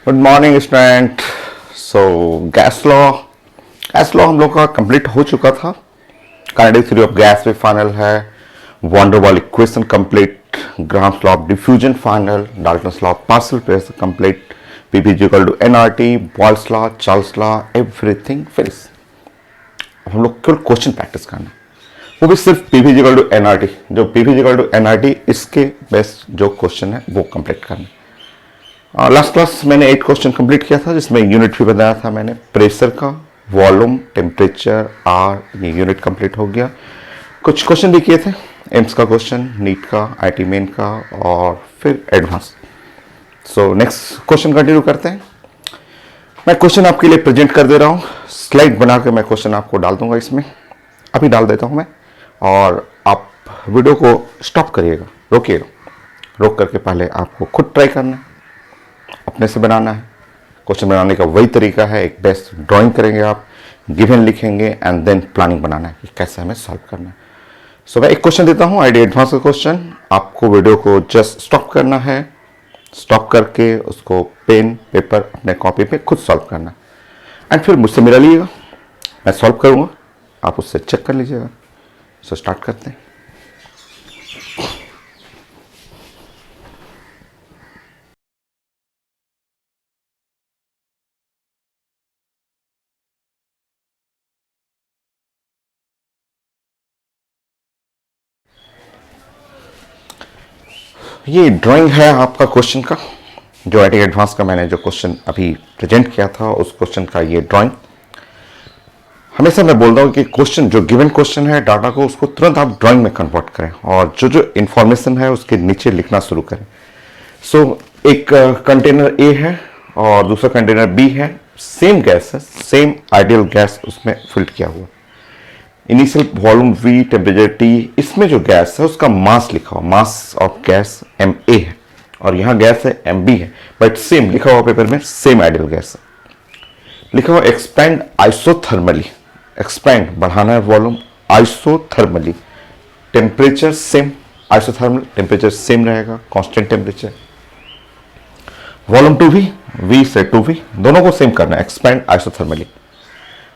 Good morning student. So gas law हम लोग का कंप्लीट हो चुका था। काइनेटिक थ्योरी ऑफ गैस भी फाइनल है। Van der Waal equation complete. Graham's law of diffusion final. Dalton's law of partial pressure complete. PV equal to NRT, Boyle's law, Charles law, everything finish. हम लोग केवल question practice करना, वो भी सिर्फ PV equal to NRT. जो PV equal to NRT इसके based जो क्वेश्चन है वो कंप्लीट करना। लास्ट क्लास मैंने 8 क्वेश्चन कंप्लीट किया था, जिसमें यूनिट भी बताया था मैंने। प्रेशर का, वॉल्यूम, टेम्परेचर, आर, ये यूनिट कंप्लीट हो गया। कुछ क्वेश्चन भी किए थे, एम्स का क्वेश्चन, नीट का, आईटी मेन का और फिर एडवांस। सो नेक्स्ट क्वेश्चन कंटिन्यू करते हैं। मैं क्वेश्चन आपके लिए प्रेजेंट कर दे रहा हूँ, स्लाइड बना के मैं क्वेश्चन आपको डाल दूंगा इसमें। अभी डाल देता हूँ मैं, और आप वीडियो को स्टॉप करिएगा, रोकिएगा। रोक करके पहले आपको खुद ट्राई करना है, अपने से बनाना है। क्वेश्चन बनाने का वही तरीका है, एक बेस्ट ड्राइंग करेंगे आप, गिवन लिखेंगे एंड देन प्लानिंग बनाना है कि कैसे हमें सॉल्व करना है। सो मैं एक क्वेश्चन देता हूँ, आईडी एडवांस का क्वेश्चन। आपको वीडियो को जस्ट स्टॉप करना है, स्टॉप करके उसको पेन पेपर अपने कॉपी पे खुद सॉल्व करना है एंड फिर मुझसे मिला लीजिएगा, मैं सॉल्व करूँगा, आप उससे चेक कर लीजिएगा। सो स्टार्ट करते हैं। ये ड्राइंग है आपका क्वेश्चन का, जो आईटी एडवांस का मैंने जो क्वेश्चन अभी प्रेजेंट किया था उस क्वेश्चन का ये ड्राइंग। हमेशा मैं बोलता हूँ कि क्वेश्चन जो गिवन क्वेश्चन है, डाटा को उसको तुरंत आप ड्राइंग में कन्वर्ट करें और जो जो इन्फॉर्मेशन है उसके नीचे लिखना शुरू करें। सो एक कंटेनर ए है और दूसरा कंटेनर बी है, सेम गैस है, सेम आइडियल गैस उसमें फिल्ड किया हुआ। Initial volume V, temperature T, इसमें जो गैस है उसका मास लिखा हुआ, mass of gas M A है और यहाँ गैस है एम बी है, बट सेम लिखा हुआ पेपर में, सेम आइडियल गैस है। लिखा हुआ एक्सपैंड आइसोथर्मली, एक्सपैंड बढ़ाना है volume isothermally, temperature same, isothermal temperature same रहेगा, constant temperature. Volume two V, V से टू वी, दोनों को सेम करना है, एक्सपैंड आइसोथर्मली।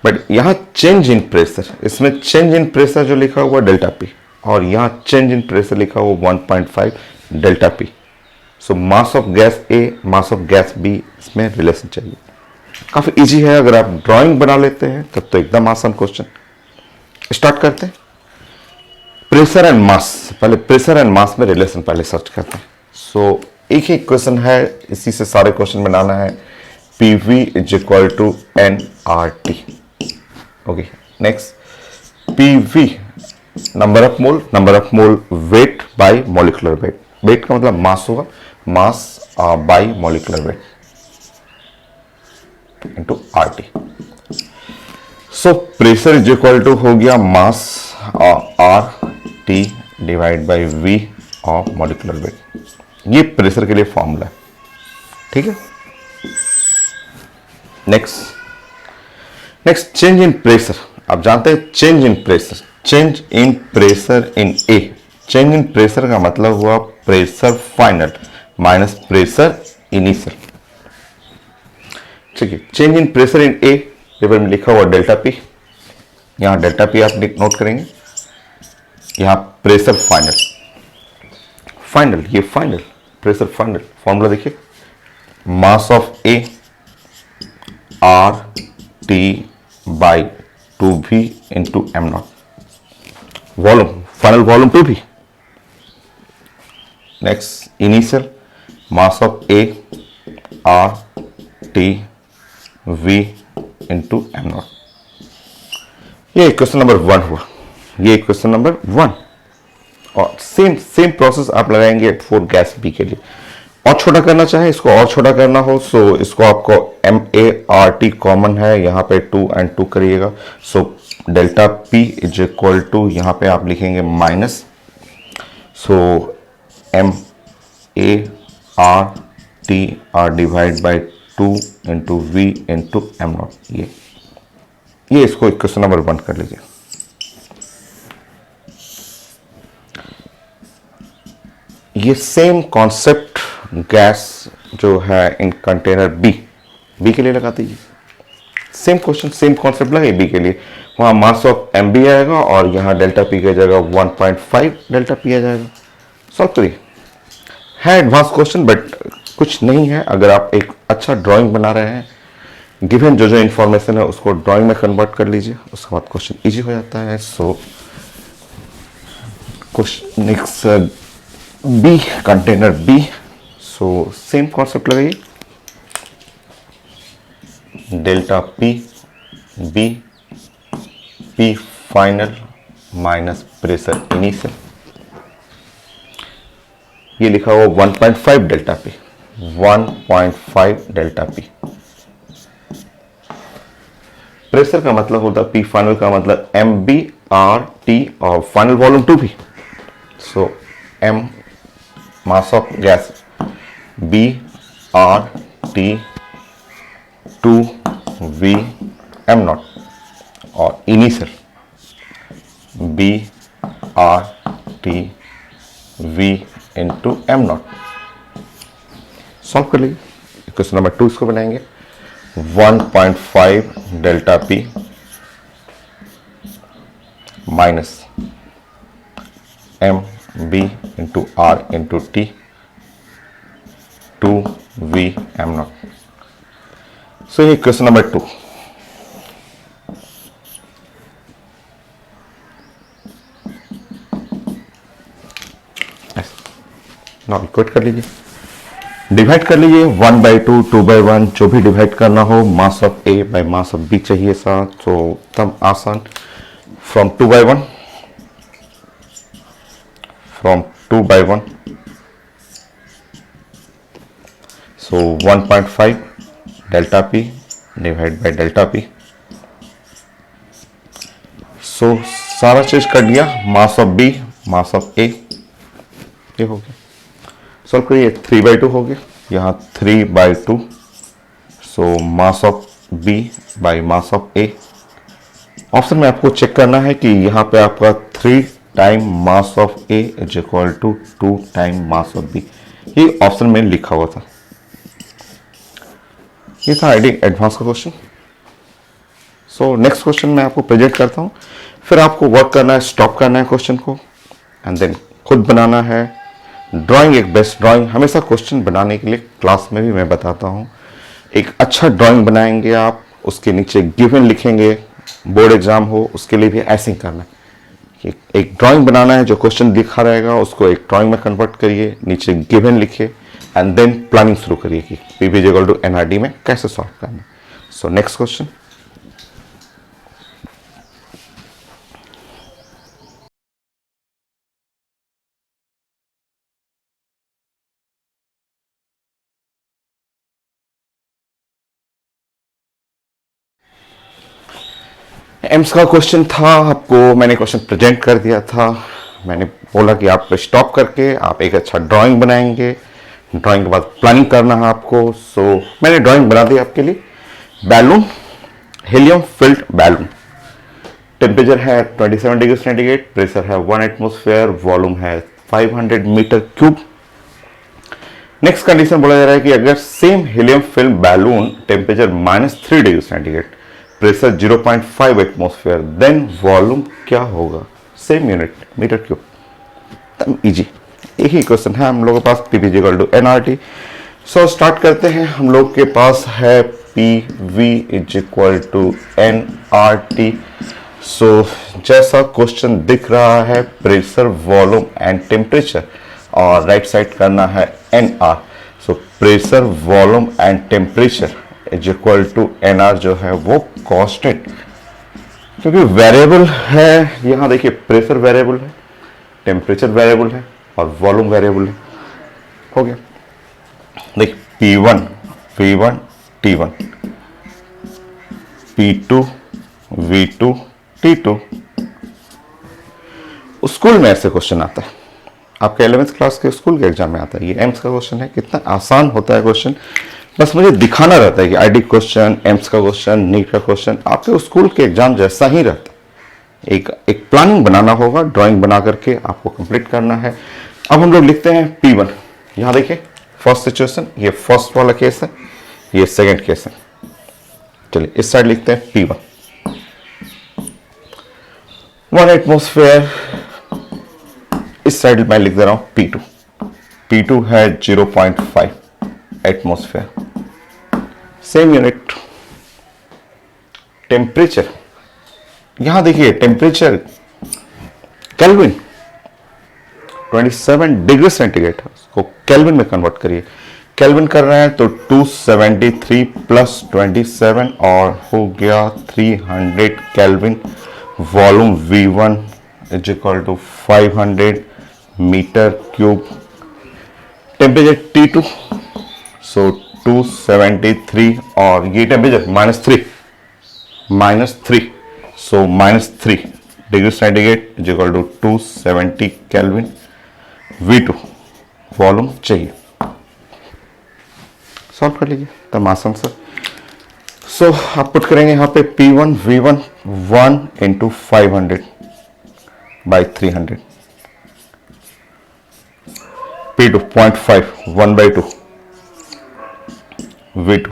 बट यहां चेंज इन प्रेशर, इसमें चेंज इन प्रेशर जो लिखा हुआ डेल्टा पी और यहां चेंज इन प्रेशर लिखा हुआ 1.5 delta P. So mass of gas A, mass of gas B, इसमें रिलेशन चाहिए। काफी इजी है, अगर आप ड्राइंग बना लेते हैं तब तो एकदम आसान क्वेश्चन। स्टार्ट करते हैं। प्रेशर एंड मास, पहले प्रेशर एंड मास में रिलेशन पहले सर्च करते हैं। सो एक ही क्वेश्चन है, इसी से सारे क्वेश्चन बनाना है। PV is equal to N R T. Okay, next PV number of mole weight by molecular weight. Weight का मतलब मास होगा, mass by molecular weight into RT. So pressure is equal to हो गया mass R T divide by V of molecular weight. ये pressure के लिए formula है, ठीक है। Next change in pressure. आप जानते हैं change in pressure, change in pressure in A. Change in pressure का मतलब हुआ pressure final minus pressure initial, ठीक है। Change in pressure in A, paper में लिखा हुआ डेल्टा पी, यहां डेल्टा पी आप नोट करेंगे। यहां प्रेशर फाइनल, फाइनल ये फाइनल, प्रेशर फाइनल, फॉर्मूला देखिए, mass of A R T by two भी into M naught. Volume, final volume two भी। Next initial mass of A R T V into M naught. ये question number 1 हुआ, ये question number 1। और same process आप लगाएंगे for gas B के लिए। और छोटा करना चाहे, इसको और छोटा करना हो, सो इसको आपको M A R T common है, यहाँ पे 2 एंड 2 करिएगा। So delta P is equal to, यहाँ पे आप लिखेंगे minus, so M A R T R divide by 2 into V into M naught. ये इसको क्वेश्चन नंबर 1 कर लीजिए। ये सेम कॉन्सेप्ट गैस जो है इन कंटेनर बी के लिए लगा दीजिए। सेम क्वेश्चन सेम कॉन्सेप्ट लगे बी के लिए, वहां मास ऑफ एम बी आएगा और यहाँ डेल्टा पी की जगह 1.5 डेल्टा पी आ जाएगा। सॉल्व करिए। है एडवांस क्वेश्चन बट कुछ नहीं है। अगर आप एक अच्छा ड्राइंग बना रहे हैं, गिवन जो इंफॉर्मेशन है उसको ड्राइंग में कन्वर्ट कर लीजिए, उसके बाद क्वेश्चन इजी हो जाता है। So question next B, container B. So same concept लगाइए, delta P B, P final minus pressure initial, ये लिखा हुआ 1.5 delta P, 1.5 delta P. Pressure का मतलब होता है पी फाइनल का मतलब एम बी आर टी और फाइनल वॉल्यूम 2 भी। So M mass of gas, B R T 2 V M naught, और initial B R T V into M not. Solve कर लीजिए। क्वेश्चन नंबर 2 इसको बनाएंगे, 1.5 delta P minus M B into R into T 2 V M naught. So ये question number 2। Now equate कर लीजिए, divide कर लीजिए 1/2, 2/1, जो भी डिवाइड करना हो। Mass of A by mass of B चाहिए साथ, तो तब आसान। From 2/1, from 2/1, so 1.5 delta P divide by delta P. So सारा चीज कर दिया, mass of B mass of A, ये हो गया। सॉल्व करिए, 3/2 हो गया, यहाँ 3/2। So mass of B by mass of A. Option में आपको चेक करना है कि यहाँ पे आपका 3 time mass of A is equal to 2 time mass of B, ये ऑप्शन में लिखा हुआ था। ये था आईडी एडवांस का क्वेश्चन। सो नेक्स्ट क्वेश्चन मैं आपको प्रेजेंट करता हूँ, फिर आपको वर्क करना है, स्टॉप करना है क्वेश्चन को, एंड देन खुद बनाना है ड्राइंग। एक बेस्ट ड्राइंग हमेशा क्वेश्चन बनाने के लिए क्लास में भी मैं बताता हूँ, एक अच्छा ड्राइंग बनाएंगे आप, उसके नीचे गिवन लिखेंगे, बोर्ड एग्जाम हो उसके लिए भी ऐसे ही करना है। एक ड्राइंग बनाना है, जो क्वेश्चन लिखा रहेगा उसको एक ड्राइंग में कन्वर्ट करिए, नीचे गिवन लिखिए, एंड देन प्लानिंग शुरू करिए कि पीवी इक्वल टू एनआरडी में कैसे सॉल्व करना है। सो नेक्स्ट क्वेश्चन, एम्स का क्वेश्चन था, आपको मैंने क्वेश्चन प्रेजेंट कर दिया था। मैंने बोला कि आप स्टॉप करके आप एक अच्छा ड्राइंग बनाएंगे, ड्राइंग के बाद प्लानिंग करना है आपको। सो मैंने ड्राइंग बना दी आपके लिए। Balloon, helium field balloon, temperature है 27 डिग्री सेंटीग्रेड, प्रेशर है 1 एटमॉस्फेयर, वॉल्यूम है 500 मीटर क्यूब। नेक्स्ट कंडीशन बोला जा रहा है कि अगर same helium film balloon temperature -3 degree centigrade, pressure 0.5 atmosphere, then volume क्या होगा, सेम यूनिट मीटर क्यूब। तब इजी, एक ही क्वेश्चन है हम लोगों के पास, P V equal to NRT. So start करते हैं। हम लोग के पास है P V is equal to NRT. So जैसा क्वेश्चन दिख रहा है, प्रेशर वॉल्यूम एंड टेम्परेचर, और राइट साइड करना है N are. So pressure volume and temperature is equal to N R, जो है वो कांस्टेंट, क्योंकि वेरिएबल है। यहां देखिए प्रेशर वेरिएबल है, टेम्परेचर वेरिएबल है और वॉल्यूम वेरिएबल है। हो गया। देखिए P1 V1 T1, P2 V2 T2। School में ऐसे क्वेश्चन आता है, आपके 11th क्लास के स्कूल के एग्जाम में आता है। ये एम्स का क्वेश्चन है, कितना आसान होता है क्वेश्चन, बस मुझे दिखाना रहता है कि आईडी क्वेश्चन, एम्स का क्वेश्चन, नीट का क्वेश्चन आपके स्कूल के एग्जाम जैसा ही रहता है। एक प्लानिंग बनाना होगा, ड्राइंग बना करके आपको कंप्लीट करना है। अब हम लोग लिखते हैं P1। यहाँ देखिए फर्स्ट सिचुएशन, ये फर्स्ट वाला केस है, ये सेकंड केस है। चलिए इस साइड लिखते हैं P1 1 एटमॉस्फेयर, इस साइड मैं लिख दे रहा हूं P2। P2 है 0.5 एटमॉस्फेयर। Same unit. टेम्परेचर, यहां देखिए टेम्परेचर केल्विन 27 डिग्री सेंटीग्रेड, उसको केल्विन में कन्वर्ट करिए। केल्विन कर रहे हैं तो 273 प्लस 27 और हो गया 300 kelvin. Volume V1 is equal to 500 metre cube. Temperature T2 so 273 और ये temperature -3 so -3 degree centigrade is equal to 270 kelvin. V2 volume चाहिए, सॉल्व कर लीजिए तब आसान से। सो आप पुट करेंगे यहाँ पे P1 V1 1 into 500 by 300, P2 0.5 1/2 V2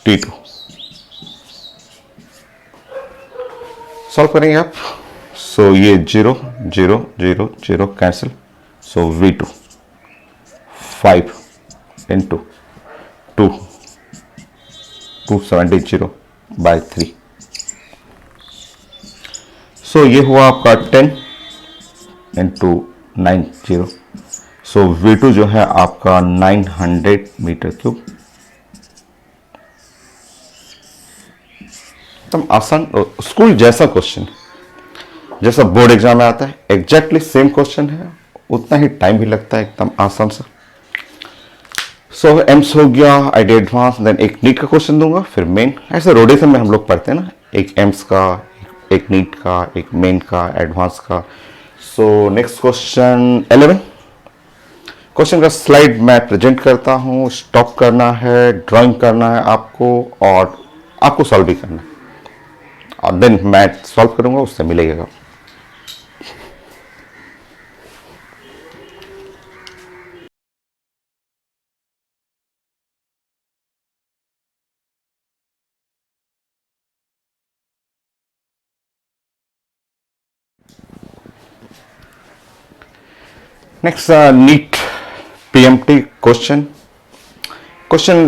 T2। Solve करेंगे आप। सो ये 0 0 0 0 cancel, so V2 5 into 270 by 3। सो ये हुआ आपका 10 इंटू 90, सो V2 जो है आपका 900 मीटर क्यूब। एकदम आसान, स्कूल जैसा क्वेश्चन, जैसा बोर्ड एग्जाम में आता है, एग्जैक्टली सेम क्वेश्चन है, उतना ही टाइम भी लगता है, एकदम आसान सा। सो एम्स हो गया, आईडी एडवांस, देन एक नीट का क्वेश्चन दूंगा, फिर मेन। ऐसे रोटेशन में हम लोग पढ़ते हैं ना, एक एम्स का, एक नीट का, एक मेन का, एडवांस का। सो नेक्स्ट क्वेश्चन 11। क्वेश्चन का स्लाइड मैं प्रेजेंट करता हूं, स्टॉप करना है, ड्राइंग करना है आपको, और आपको सॉल्व भी करना है, और देन मैं सॉल्व करूंगा, उससे मिलेगा। नेक्स्ट नीट पीएमटी क्वेश्चन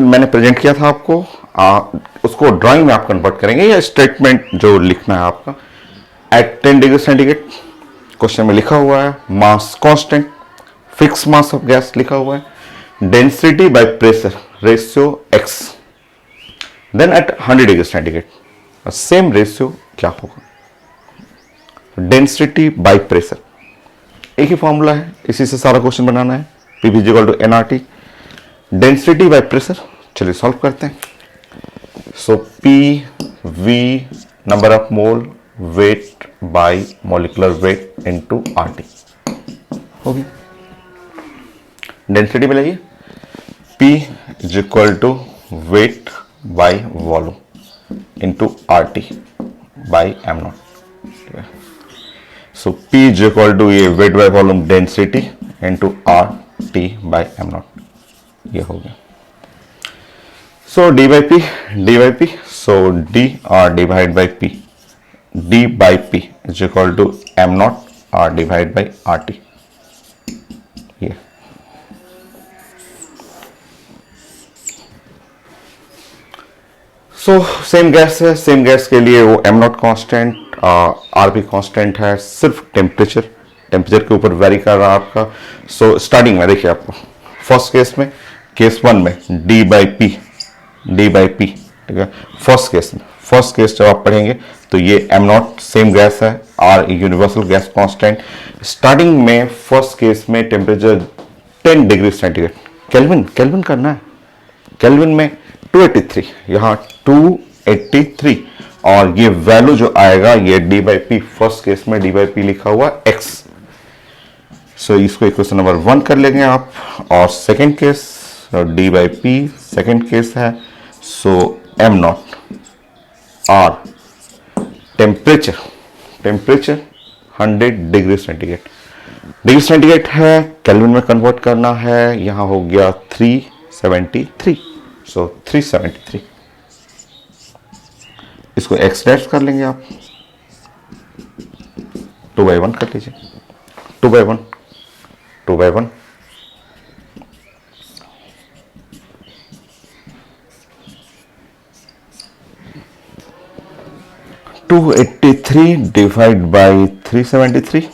मैंने प्रेजेंट किया था आपको, उसको ड्राइंग में आप कन्वर्ट करेंगे, या स्टेटमेंट जो लिखना है आपका। एट 10 डिग्री सेंटीग्रेड क्वेश्चन में लिखा हुआ है, mass constant, fix mass of gas लिखा हुआ है, density by pressure ratio x। Then at 100 degree centigrade same ratio क्या होगा, डेंसिटी बाय प्रेशर, एक ही फॉर्मूला है, इसी से सारा क्वेश्चन बनाना है। P is equal to NRT, density by pressure. चलिए सॉल्व करते हैं। So PV number of mole weight by molecular weight into RT हो गया। डेंसिटी मिलेगी P is equal to weight by volume into RT by m0। So P is equal to ये weight by volume density into RT by m0, ये हो गया। So D by P, so D R divide by P, D by P is equal to m0 R divide by RT, ये। So same gas है, same gas के लिए वो m0 constant, RP constant है, सिर्फ टेम्परेचर के ऊपर very कर रहा है आपका। सो स्टार्टिंग में देखिए आपको फर्स्ट केस में, केस 1 में D बाई P, ठीक है। फर्स्ट केस जब आप पढ़ेंगे तो ये m0 सेम गैस है, R universal gas constant. Starting में फर्स्ट केस में टेम्परेचर 10 डिग्री सेंटीग्रेड, केल्विन करना है, केल्विन में 283, यहाँ 283, और ये वैल्यू जो आएगा ये D by P, first case में D बाई P लिखा हुआ x। सो इसको इक्वेशन नंबर 1 कर लेंगे आप, और second case D by P second case है, सो m0 R temperature 100 degree centigrade, degree centigrade है, केल्विन में कन्वर्ट करना है, यहां हो गया 373, सो 373। इसको एक्स डैश कर लेंगे आप, 2/1 कर लीजिए, 2/1, 2/1, 283 divided by 373,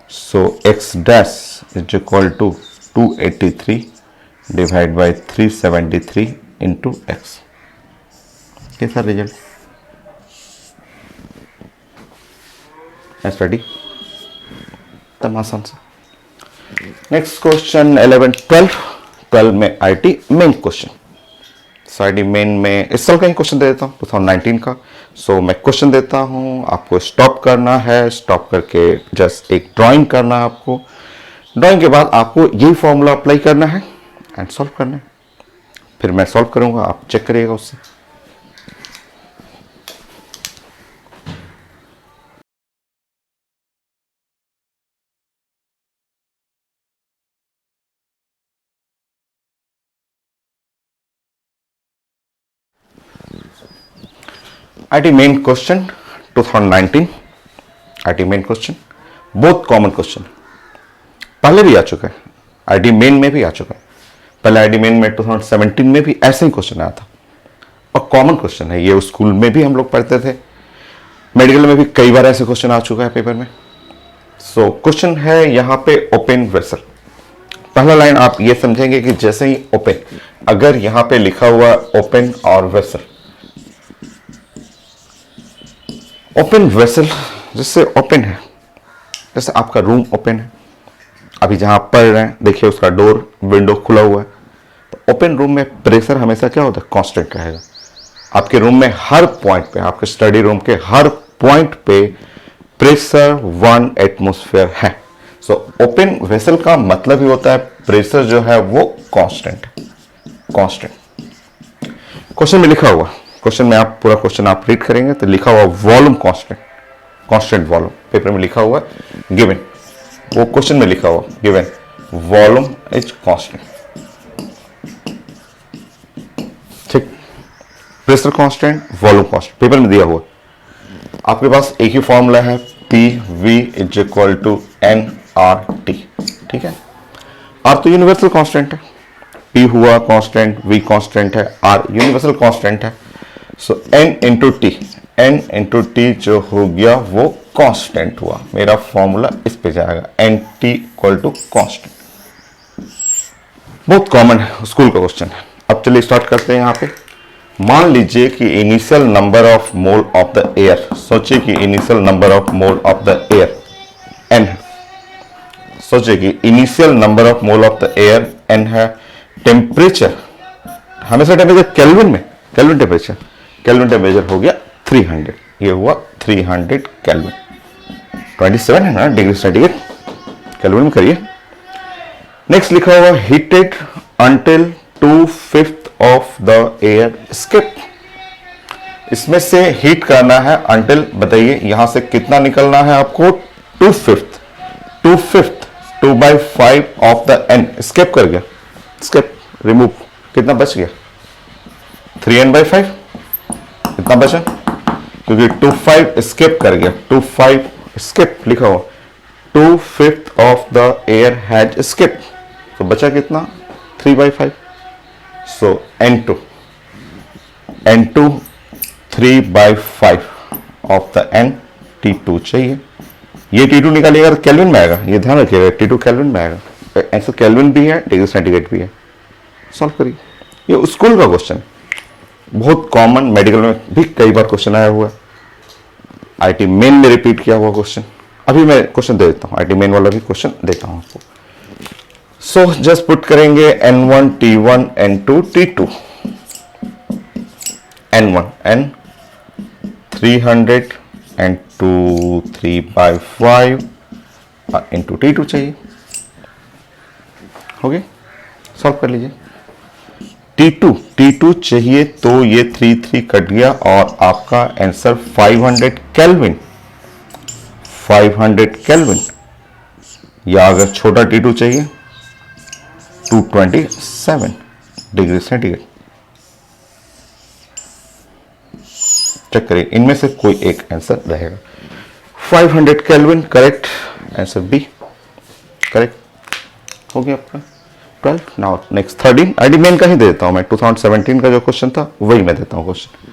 so x dash is equal to 283 divided by 373 into x। कैसा रिजल्ट? स्टडी तब आसान सा। नेक्स्ट क्वेश्चन 11 12 में IT main question. IT main में इस साल का ही क्वेश्चन दे देता हूँ, 2019 का। सो मैं क्वेश्चन देता हूँ, आपको स्टॉप करना है, स्टॉप करके जस्ट एक ड्राइंग करना है आपको। ड्राइंग के बाद आपको यही फॉर्मूला अप्लाई करना है एंड सॉल्व करना है। फिर मैं सॉल्व करूंगा, आप चेक करिएगा उससे। IT main question 2019, IT main question बहुत कॉमन क्वेश्चन, पहले भी आ चुका है, आईटी मेन में भी आ चुका है। पहले आईटी मेन में 2017 में भी ऐसे ही क्वेश्चन आया था और कॉमन क्वेश्चन है ये। स्कूल में भी हम लोग पढ़ते थे, मेडिकल में भी कई बार ऐसे क्वेश्चन आ चुका है पेपर में। सो क्वेश्चन है यहाँ पे ओपन वेसल। पहला लाइन आप ये समझेंगे कि जैसे ही ओपन, अगर यहाँ पे लिखा हुआ ओपन और वेसल, ओपन वेसल जिससे ओपन है, जैसे आपका रूम ओपन है, अभी जहां आप पढ़ रहे हैं देखिए उसका डोर विंडो खुला हुआ है, तो ओपन रूम में प्रेशर हमेशा क्या होता है? कांस्टेंट रहेगा। आपके रूम में हर पॉइंट पे, आपके स्टडी रूम के हर पॉइंट पे प्रेशर 1 एटमॉस्फेयर है। सो ओपन वेसल का मतलब ही होता है प्रेशर जो है वो कांस्टेंट है, कांस्टेंट। क्वेश्चन में लिखा हुआ, क्वेश्चन में आप पूरा क्वेश्चन आप रीड करेंगे तो लिखा हुआ volume constant, constant volume paper में लिखा हुआ गिवन, वो क्वेश्चन में लिखा हुआ गिवन वॉल्यूम इज कांस्टेंट। ठीक, pressure constant, volume constant paper में दिया हुआ। आपके पास एक ही फॉर्मूला है, P V is equal to N R T. ठीक है, आर तो यूनिवर्सल कांस्टेंट है, पी हुआ कांस्टेंट, वी कांस्टेंट है, आर यूनिवर्सल कांस्टेंट है। So N into T, N into T जो हो गया वो कांस्टेंट हुआ। मेरा फॉर्मूला इस पे जाएगा, N T equal to constant. बहुत कॉमन है, स्कूल का क्वेश्चन है। अब चलिए स्टार्ट करते हैं। यहाँ पे मान लीजिए कि initial number of mole of the air, सोचिए कि initial number of mole of the air N है। सोचिए कि initial number of mole of the air N है। टेम्परेचर, हमेशा टेम्परेचर केल्विन में, केल्विन टेम्परेचर, केल्विन टेम्परेचर हो गया 300, ये हुआ 300 केल्विन। 27 है ना डिग्री सेंटीग्रेड, केल्विन में करिए। नेक्स्ट लिखा हुआ heated until 2/5 of the air escape. इसमें से हीट करना है अंटिल, बताइए यहां से कितना निकलना है आपको? 2/5, 2/5 ऑफ द एन एस्केप कर गया, एस्केप रिमूव, कितना बच गया? 3n/5 कितना बचा? क्योंकि 2/5 एस्केप कर गया, 2/5 एस्केप लिखा हुआ, 2/5 of the air has escape, तो बचा कितना? 3/5। सो n2 3/5 of the n, T2 चाहिए। ये T2 निकालिएगा तो केल्विन में आएगा, ये ध्यान रखिएगा, T2 केल्विन में आएगा। आंसर केल्विन भी है, डिग्री सेंटीग्रेड भी है। सॉल्व करिए, ये स्कूल का क्वेश्चन है, बहुत कॉमन, मेडिकल में भी कई बार क्वेश्चन आया हुआ है। आईटी मेन में रिपीट किया हुआ क्वेश्चन। अभी मैं क्वेश्चन दे देता हूं, आईटी मेन वाला भी क्वेश्चन देता हूं आपको। सो जस्ट पुट करेंगे n1 t1 n2 t2, n1 n 300 n2 3/5 into t2 चाहिए। हो गया, सॉल्व कर लीजिए। T2 चाहिए तो ये 3 कट गया और आपका आंसर 500 केल्विन, 500 केल्विन। या अगर छोटा T2 चाहिए 227 डिग्री सेंटीग्रेड। चेक करिए इनमें से कोई एक आंसर रहेगा। 500 kelvin correct answer B correct हो गया आपका 12। नाउ नेक्स्ट 13 आईडी मेन का ही दे देता हूं मैं, 2017 का जो क्वेश्चन था वही मैं देता हूं क्वेश्चन।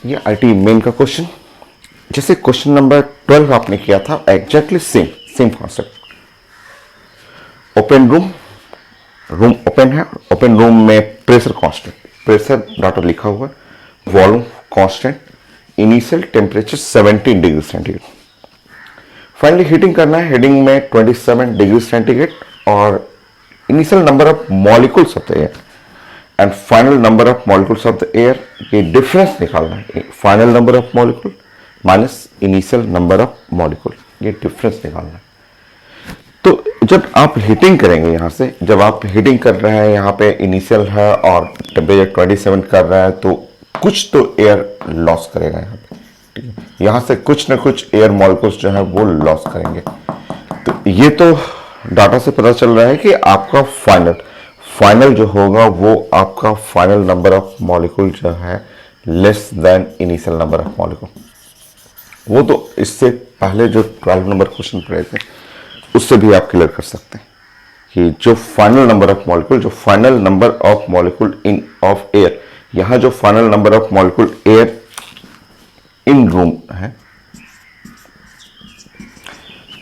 ये आईटी मेन का क्वेश्चन, जैसे क्वेश्चन नंबर 12 आपने किया था exactly same concept. Open room open है, ओपन रूम में प्रेशर कांस्टेंट, प्रेशर डाटा लिखा हुआ है, volume constant, initial temperature 17 degree centigrade. Finally heating करना है, हीटिंग में 27 डिग्री सेंटीग्रेड और initial number of molecules of the air and final number of molecules of the air, ये difference निकालना है। Final number of molecule minus initial number of molecule, ये difference निकालना है। तो जब आप हीटिंग करेंगे, यहां से जब आप हीटिंग कर रहे हैं, यहां पे इनिशियल है और टेम्परेचर 27 कर रहा है, तो कुछ तो एयर लॉस करेगा यहां पे, ठीक है। यहां से कुछ ना कुछ एयर मॉलिक्यूल्स जो है वो लॉस करेंगे। तो ये तो डाटा से पता चल रहा है कि आपका फाइनल जो होगा वो आपका फाइनल नंबर ऑफ मॉलिक्यूल जो है less than initial number of molecule. वो तो इससे पहले जो 12 नंबर क्वेश्चन पढ़े थे उससे भी आप क्लियर कर सकते हैं कि जो फाइनल नंबर ऑफ मॉलिक्यूल, जो final number of molecule in of air, यहां जो final number of molecule air in room है,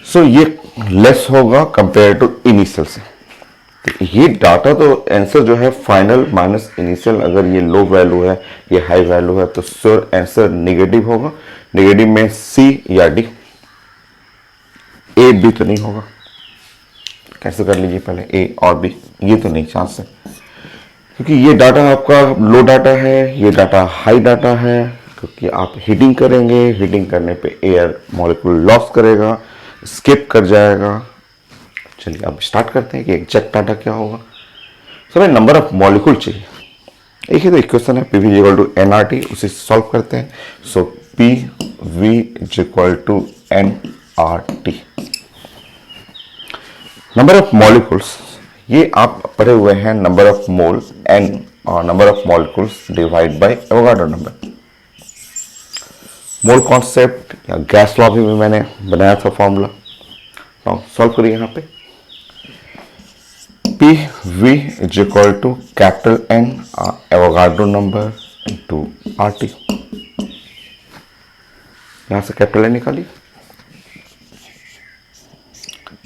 सो ये लेस होगा कंपेयर टू इनिशियल से। तो ये डाटा तो आंसर जो है फाइनल माइनस इनिशियल, अगर ये लो वैल्यू है ये हाई वैल्यू है तो श्योर आंसर नेगेटिव होगा। नेगेटिव में सी या डी, ए बी तो नहीं होगा। कैसे कर लीजिए पहले ए और बी, ये तो नहीं चांस है क्योंकि ये डाटा आपका लो डाटा है, ये डाटा हाई डाटा है, क्योंकि आप हीटिंग करेंगे, हीटिंग करने पे एयर मॉलिक्यूल लॉस करेगा, स्किप कर जाएगा। चलिए अब स्टार्ट करते हैं कि एग्जैक्ट डाटा क्या होगा। सो भाई नंबर ऑफ मॉलिक्यूल चाहिए, एक ही तो इक्वेशन है P V equal to N R T, उसे सॉल्व करते हैं। So P V is equal to N R T. Number of molecules ये आप पढ़े हुए हैं, नंबर ऑफ मोल एन और number of molecules divide by Avogadro number. Mole concept या गैस लॉ भी मैंने बनाया था फॉर्मूला, सॉल्व करिए यहाँ पे। P V is equal to capital N Avogadro number into R T. यहां से कैपिटल एन निकालिए।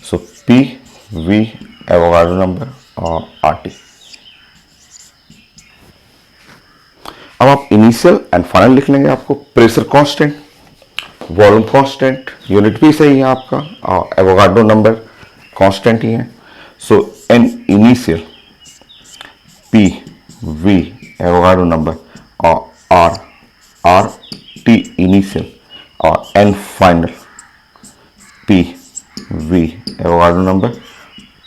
सो पी वी एवोगाड्रो नंबर और आर टी। अब आप इनिशियल एंड फाइनल लिख लेंगे। आपको pressure constant, volume constant, unit भी सही है आपका और एवोगाड्रो नंबर कांस्टेंट ही है। So N initial, P V Avogadro number और आर टी इनिशियल और N final, P V Avogadro number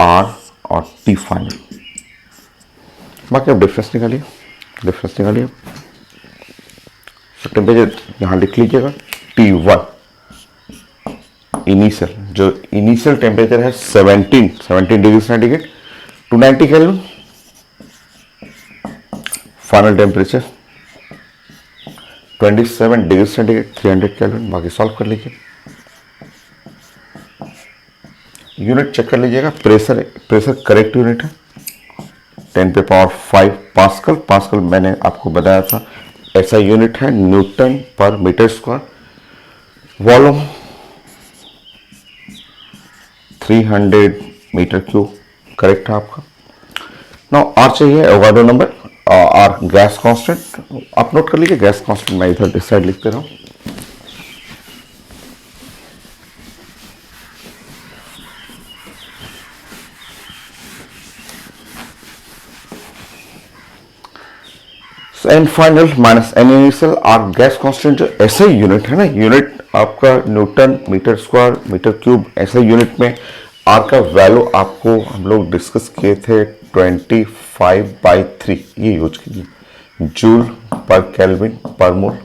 R और टी फाइनल। बाकी अब डिफरेंस निकालिए, टेम्परेचर यहां लिख लीजिएगा T1 इनिशियल, जो इनिशियल टेम्परेचर है 17 degree centigrade, 290 kelvin. Final temperature 27 degree centigrade, 300 kelvin. बाकी सॉल्व कर लीजिए। यूनिट चेक कर लीजिएगा। प्रेशर करेक्ट यूनिट है 10 पे पावर 5 पास्कल। पास्कल मैंने आपको बताया था ऐसा यूनिट है newton per metre square. Volume 300 metre cube correct है आपका। नाउ आर चाहिए Avogadro number, R gas constant. आप नोट कर लीजिए गैस कांस्टेंट, मैं इधर इस साइड लिखते रहा हूं। N final minus N initial. R gas constant जो ऐसे यूनिट है ना, यूनिट आपका newton metre square metre cube, ऐसे यूनिट में आर का वैल्यू आपको हम लोग डिस्कस किए थे 25/3, ये यूज कीजिए, जूल पर केल्विन पर मोल।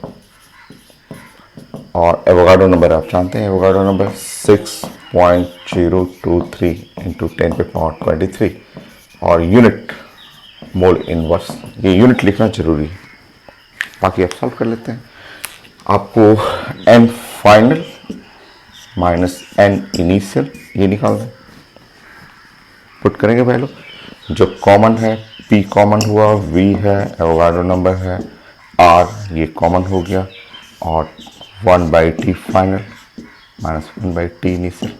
और एवोगाड्रो नंबर आप जानते हैं, एवोगाड्रो नंबर 6.023 इंटू 10⁻23 और यूनिट मोल इनवर्स, ये यूनिट लिखना जरूरी है। बाकी आप सॉल्व कर लेते हैं। आपको N final minus N initial ये निकालना है, पुट करेंगे वैल्यू। जो कॉमन है पी कॉमन हुआ, वी है, एवोगाड्रो नंबर है, आर ये कॉमन हो गया, और 1/t final minus 1/t initial.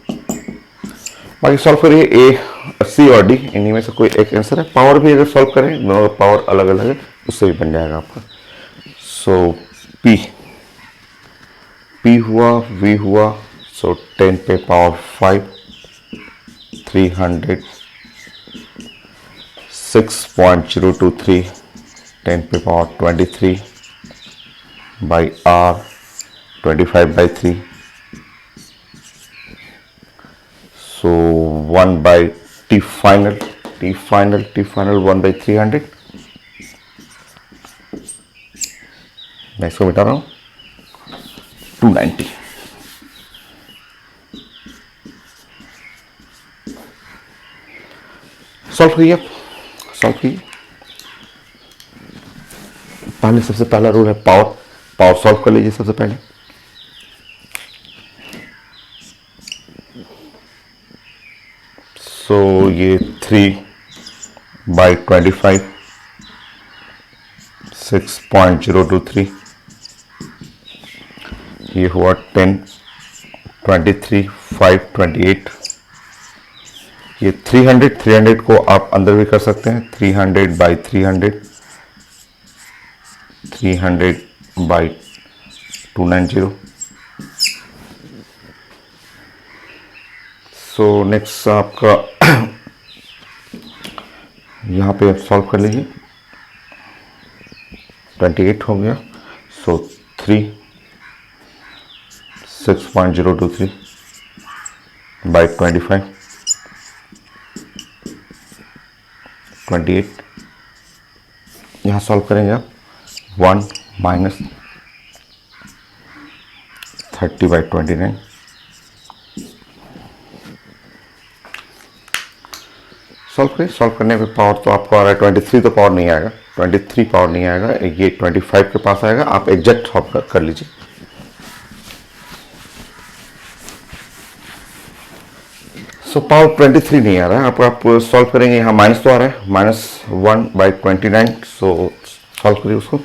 बाकी सॉल्व करिए, ए सी और डी इन्हीं में से कोई एक आंसर है। पावर भी अगर सॉल्व करें, दोनों का पावर अलग अलग है, उससे भी बन जाएगा आपका। सो पी हुआ, वी हुआ, सो 10⁻5 300 6.023 10⁻23 by R 25/3, so 1/t final 1/300। मैं इसको मिटा रहा हूँ, 290। सॉल्व करिए, सॉल्व कीजिए। पहले सबसे पहला रूल है पावर सॉल्व कर लीजिए सबसे पहले। सो ये 3/25 6.023, ये हुआ 10 23 528। ये 300 को आप अंदर भी कर सकते हैं, 300/300 300/290। सो नेक्स्ट आपका यहाँ पे आप सॉल्व कर लीजिए, 28 हो गया। सो 6.023/25 28। यहाँ सॉल्व करेंगे आप, 1 माइनस 30/29। सॉल्व करें, सॉल्व करने पे पावर तो आपको आ रहा है 23, तो पावर नहीं आएगा, 23 पावर नहीं आएगा, ये 25 के पास आएगा। आप एग्जैक्ट सॉल्व कर लीजिए। सो पावर 23 नहीं आ रहा है, आप सॉल्व करेंगे, यहाँ माइनस तो आ रहा है, -1/29। सो सॉल्व करिए उसको।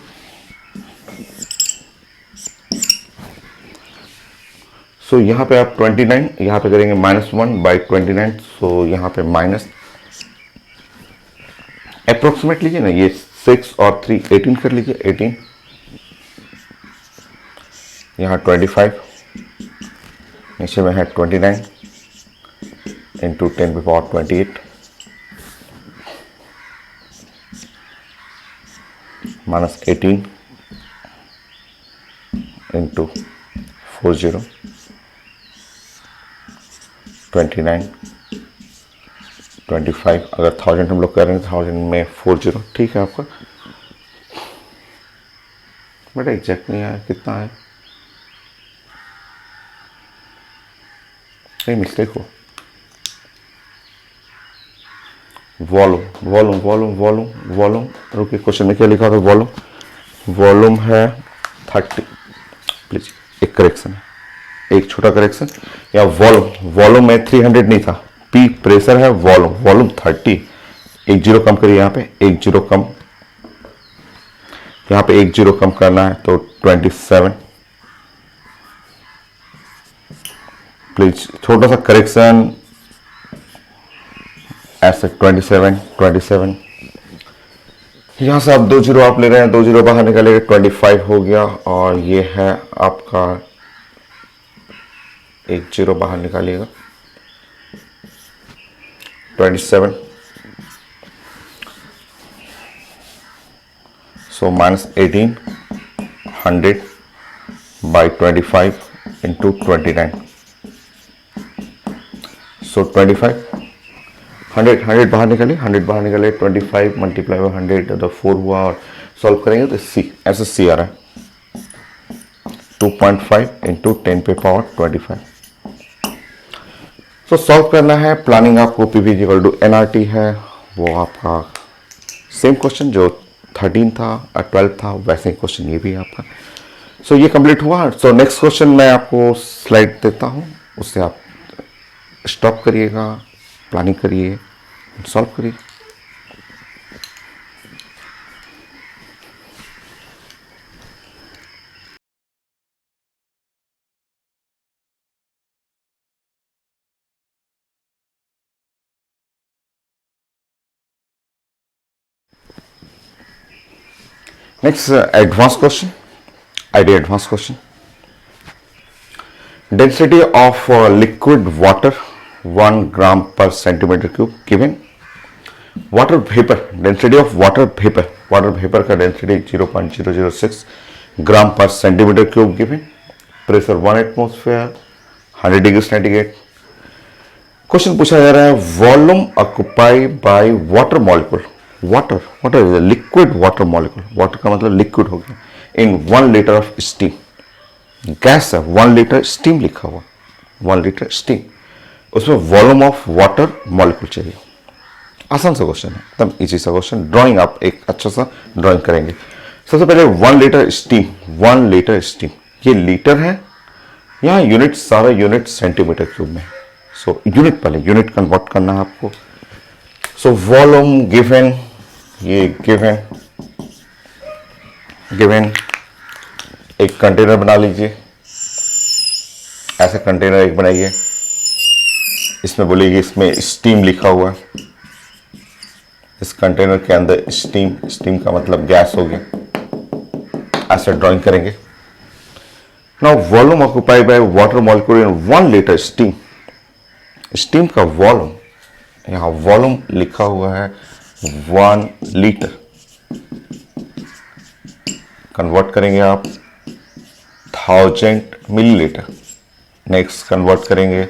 सो यहाँ पे आप 29, यहाँ पे करेंगे -1/29। सो यहाँ पे माइनस अप्रोक्सीमेट लीजिए ना, ये 6 और 3 18 कर लीजिए, 18। यहाँ 25, नीचे में है 29 इंटू 10⁻28 माइनस 18 इंटू 40 29 25। अगर 1000 हम लोग कर रहे हैं, 1000 में 40, ठीक है आपका। बट एग्जैक्ट नहीं आया, कितना है, कहीं मिस्टेक हो। वॉल्यूम रुकिए, क्वेश्चन में क्या लिखा था, वॉल्यूम है 30। प्लीज एक करेक्शन है, एक छोटा करेक्शन, या वॉल्यूम में 300 नहीं था, पी प्रेशर है, वॉल्यूम 30। एक जीरो कम करिए, यहाँ पे एक जीरो कम, यहाँ पे एक जीरो कम करना है, तो 27। प्लीज छोटा सा करेक्शन, ऐसे 27। यहाँ से आप 2 जीरो आप ले रहे हैं, 2 जीरो बाहर निकालेंगे, 25 हो गया। और ये है आपका, एक जीरो बाहर निकालिएगा, 27। सो -18 100 by 25 into 29. So 25 100 बाहर निकले, 25 मल्टीप्लाई बाय 100 तो 4 हुआ, और सॉल्व करेंगे तो सी ऐसे सी आ रहा है 2.5 इंटू 10 पे पावर 25. तो सॉल्व करना है. प्लानिंग आपको पीवी इक्वल टू एनआरटी है, वो आपका सेम क्वेश्चन जो 13 था और 12 था वैसे ही क्वेश्चन ये भी है आपका. सो ये कंप्लीट हुआ. सो नेक्स्ट क्वेश्चन मैं आपको स्लाइड देता हूँ, उससे आप स्टॉप करिएगा, प्लानिंग करिए, सॉल्व करिए. Next advance question, idea advance question. Density of liquid water 1 ग्राम पर centimetre cube given. Water vapour, density of water vapour का डेंसिटी 0.006 ग्राम पर centimetre cube given. Pressure 1 atmosphere, 100 degree centigrade. Question पूछा जा रहा है volume occupy by water molecule. Water is liquid water molecule. Water का मतलब liquid हो गया. इन 1 लीटर ऑफ स्टीम. गैस है 1 लीटर, स्टीम लिखा हुआ 1 लीटर स्टीम, उसमें वॉल्यूम ऑफ वाटर मॉलिक्यूल चाहिए. आसान सा क्वेश्चन है, एकदम इजी सा क्वेश्चन. ड्राइंग आप एक अच्छा सा ड्राइंग करेंगे. सबसे पहले 1 लीटर स्टीम, ये लीटर है, यहाँ यूनिट, सारा यूनिट सेंटीमीटर क्यूब में. सो यूनिट, पहले यूनिट कन्वर्ट करना है आपको. सो वॉल्यूम गिवन, ये गिवन एक कंटेनर बना लीजिए. ऐसा कंटेनर एक बनाइए, इसमें बोलिए इसमें स्टीम लिखा हुआ है. इस कंटेनर के अंदर स्टीम का मतलब गैस हो गया. ऐसे ड्राइंग करेंगे. Now volume occupied by water molecule in 1 litre steam. Steam का वॉल्यूम, यहां वॉल्यूम लिखा हुआ है 1 लीटर. कन्वर्ट करेंगे आप 1000 मिलीलीटर. नेक्स्ट कन्वर्ट करेंगे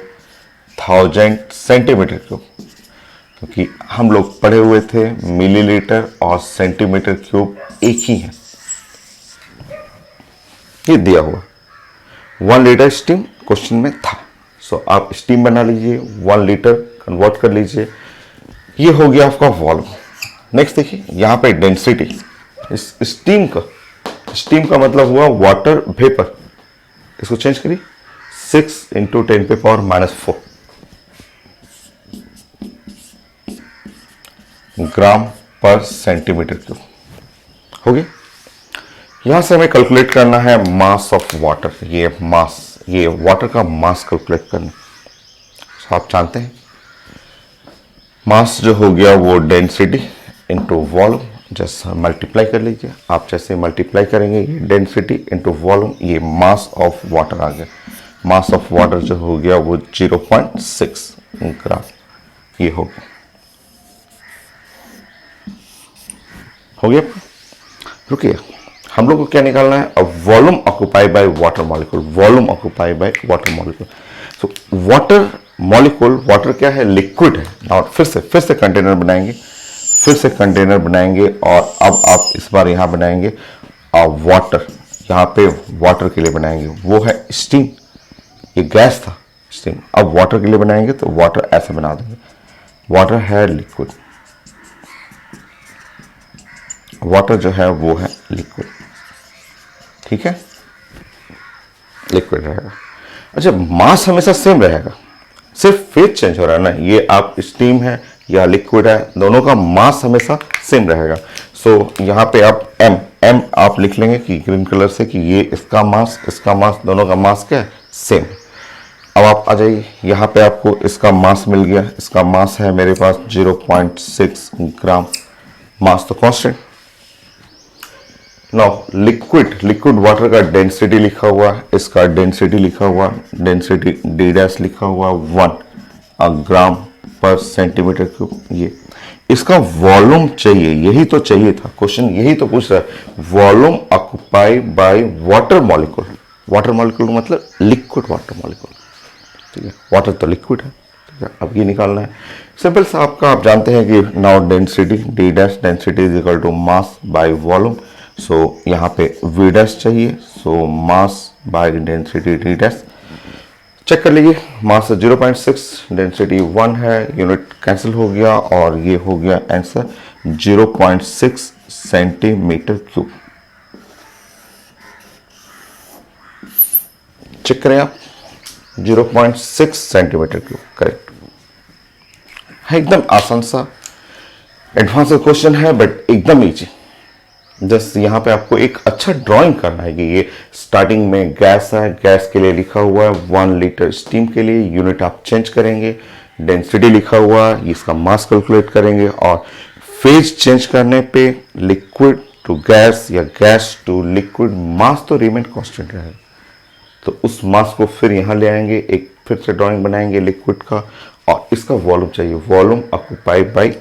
1000 सेंटीमीटर क्यूब, क्योंकि हम लोग पढ़े हुए थे मिलीलीटर और सेंटीमीटर क्यूब एक ही है. ये दिया हुआ 1 लीटर स्टीम क्वेश्चन में था. सो आप स्टीम बना लीजिए, 1 लीटर कन्वर्ट कर लीजिए. ये हो गया आपका वॉल्यूम. नेक्स्ट देखिए यहां पे डेंसिटी. इस स्टीम का मतलब हुआ वाटर वेपर. इसको चेंज करिए 6 इंटू 10 पे पावर -4 ग्राम पर सेंटीमीटर क्यूब हो गया. यहां से हमें कैलकुलेट करना है मास ऑफ वाटर. ये वाटर का मास कैलकुलेट करना. आप जानते हैं मास जो हो गया वो डेंसिटी इंटू वॉल्यूम. जैसे मल्टीप्लाई कर लीजिए आप. जैसे मल्टीप्लाई करेंगे ये डेंसिटी इंटू वॉल्यूम, ये मास ऑफ वाटर आ गया. मास ऑफ वाटर जो हो गया वो 0.6 ग्राम. ये हो गया. रुकिए, हम लोग को क्या निकालना है अब. Volume occupied by water molecule. So water molecule, water क्या है, लिक्विड है. और फिर से कंटेनर बनाएंगे और अब आप इस बार यहां बनाएंगे वाटर. यहां पे वाटर के लिए बनाएंगे, वो है स्टीम. ये गैस था स्टीम. अब वाटर के लिए बनाएंगे तो वाटर ऐसे बना देंगे. वाटर है लिक्विड, वाटर जो है वो है लिक्विड. ठीक है, लिक्विड रहेगा. अच्छा, मास हमेशा सेम रहेगा, सिर्फ फेज चेंज हो रहा है ना. ये आप स्टीम है या लिक्विड है, दोनों का मास हमेशा सेम रहेगा. सो यहाँ पे आप एम आप लिख लेंगे कि ग्रीन कलर से कि ये इसका मास दोनों का मास क्या है, सेम. अब आप आ जाइए यहाँ पे, आपको इसका मास मिल गया. इसका मास है मेरे पास 0.6 ग्राम. मास तो कांस्टेंट. नाउ लिक्विड वाटर का डेंसिटी लिखा हुआ, इसका डेंसिटी लिखा हुआ, डेंसिटी डी डैश लिखा हुआ 1 ग्राम पर सेंटीमीटर क्यूब. इसका वॉल्यूम चाहिए, यही तो चाहिए था क्वेश्चन, यही तो पूछ रहा है। Volume occupy by water molecule, water molecule मतलब लिक्विड वाटर मॉलिक्यूल, ठीक है, वाटर तो लिक्विड है, ठीक है। अब ये निकालना है सिंपल सा आपका, आप जानते हैं कि now density D dash density is equal to mass by volume. So यहाँ पे वी डैश चाहिए, so mass by density D dash. Check कर लीजिए, मास 0.6, डेंसिटी 1 है, यूनिट कैंसिल हो गया और ये हो गया आंसर 0.6 सेंटीमीटर क्यूब। चेक करें आप, 0.6 सेंटीमीटर क्यूब करेक्ट है। एकदम आसान सा एडवांस क्वेश्चन है बट एकदम इजी। जस्ट यहाँ पे आपको एक अच्छा ड्राइंग करना है कि ये स्टार्टिंग में गैस है, गैस के लिए लिखा हुआ है 1 लीटर स्टीम के लिए, यूनिट आप चेंज करेंगे, डेंसिटी लिखा हुआ है, इसका मास कैलकुलेट करेंगे और फेज चेंज करने पे लिक्विड टू गैस या गैस टू लिक्विड मास तो रिमेन कांस्टेंट रहेगा। तो उस मास को फिर यहाँ ले आएंगे, एक फिर से ड्राइंग बनाएंगे लिक्विड का और इसका वॉल्यूम चाहिए, वॉल्यूम ऑक्युपाइड बाय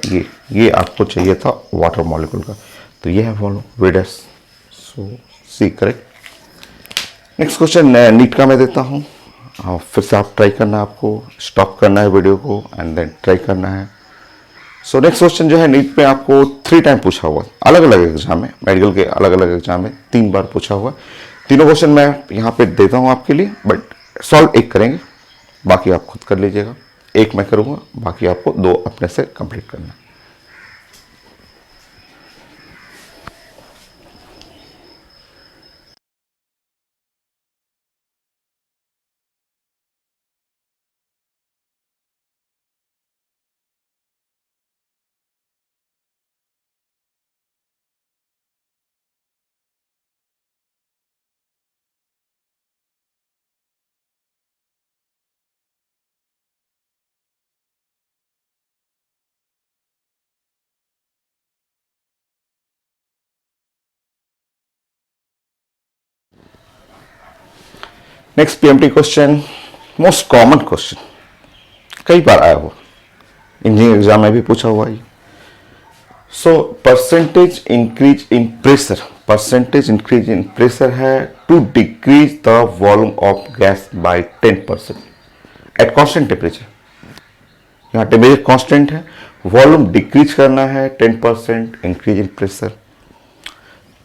ये आपको चाहिए था वाटर मॉलिक्यूल का, तो ये है volume V dash. So C correct. Next question NEET का मैं देता हूँ, फिर से आप ट्राई करना है, आपको स्टॉप करना है वीडियो को एंड देन ट्राई करना है। सो नेक्स्ट क्वेश्चन जो है नीट पे आपको 3 टाइम पूछा हुआ, अलग अलग एग्जाम में, मेडिकल के अलग अलग एग्जाम में 3 बार पूछा हुआ। तीनों क्वेश्चन मैं यहाँ पे देता हूँ आपके लिए, बट सॉल्व एक करेंगे, बाकी आप खुद कर लीजिएगा। एक मैं करूँगा, बाकी आपको 2 अपने से कंप्लीट करना है। Next PMT question, most common question, कई बार आया हुआ, इंजीनियरिंग एग्जाम में भी पूछा हुआ है। So percentage increase in pressure, percentage increase in pressure है to decrease the volume of gas by 10% at constant temperature. यहाँ टेम्परेचर कांस्टेंट है, वॉल्यूम डिक्रीज करना है 10% इंक्रीज इन प्रेशर।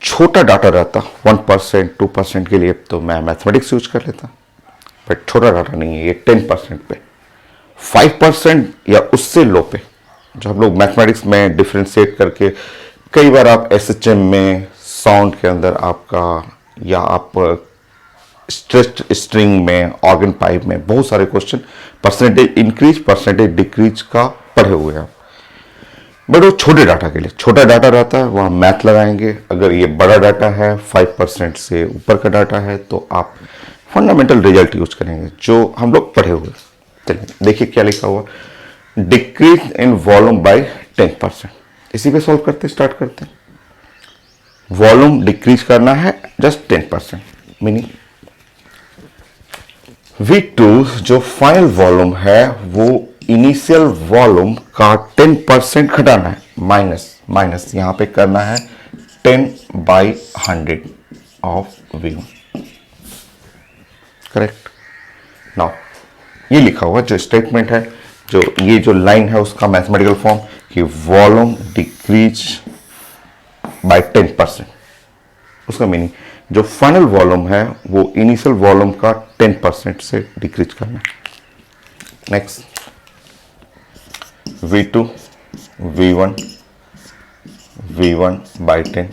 छोटा डाटा रहता 1% 2% के लिए तो मैं मैथमेटिक्स यूज कर लेता, बट छोटा डाटा नहीं है ये, 10% पे, 5% या उससे लो पे, जो हम लोग मैथमेटिक्स में डिफ्रेंशिएट करके कई बार आप एसएचएम में साउंड के अंदर आपका, या आप स्ट्रेच्ड स्ट्रिंग में, ऑर्गन पाइप में बहुत सारे question percentage increase percentage decrease का पढ़े हुए हैं। बट वो छोटे डाटा के लिए, छोटा डाटा रहता है वहाँ मैथ लगाएंगे। अगर ये बड़ा डाटा है 5% से ऊपर का डाटा है तो आप फंडामेंटल रिजल्ट यूज करेंगे जो हम लोग पढ़े हुए। चलिए देखिए क्या लिखा हुआ, डिक्रीज इन वॉल्यूम बाय 10%। इसी पे सॉल्व करते स्टार्ट करते हैं। वॉल्यूम डिक्रीज करना है जस्ट 10%, मीनिंग V2 जो फाइनल वॉल्यूम है वो इनिशियल वॉल्यूम का 10% घटाना है, माइनस यहां पे करना है 10/100 ऑफ V1, करेक्ट। नाउ ये लिखा हुआ जो स्टेटमेंट है, जो ये जो लाइन है उसका मैथमेटिकल फॉर्म कि वॉल्यूम डिक्रीज बाय 10%, उसका मीनिंग जो फाइनल वॉल्यूम है वो इनिशियल वॉल्यूम का 10% से डिक्रीज करना है। Next V2 V1 by 10,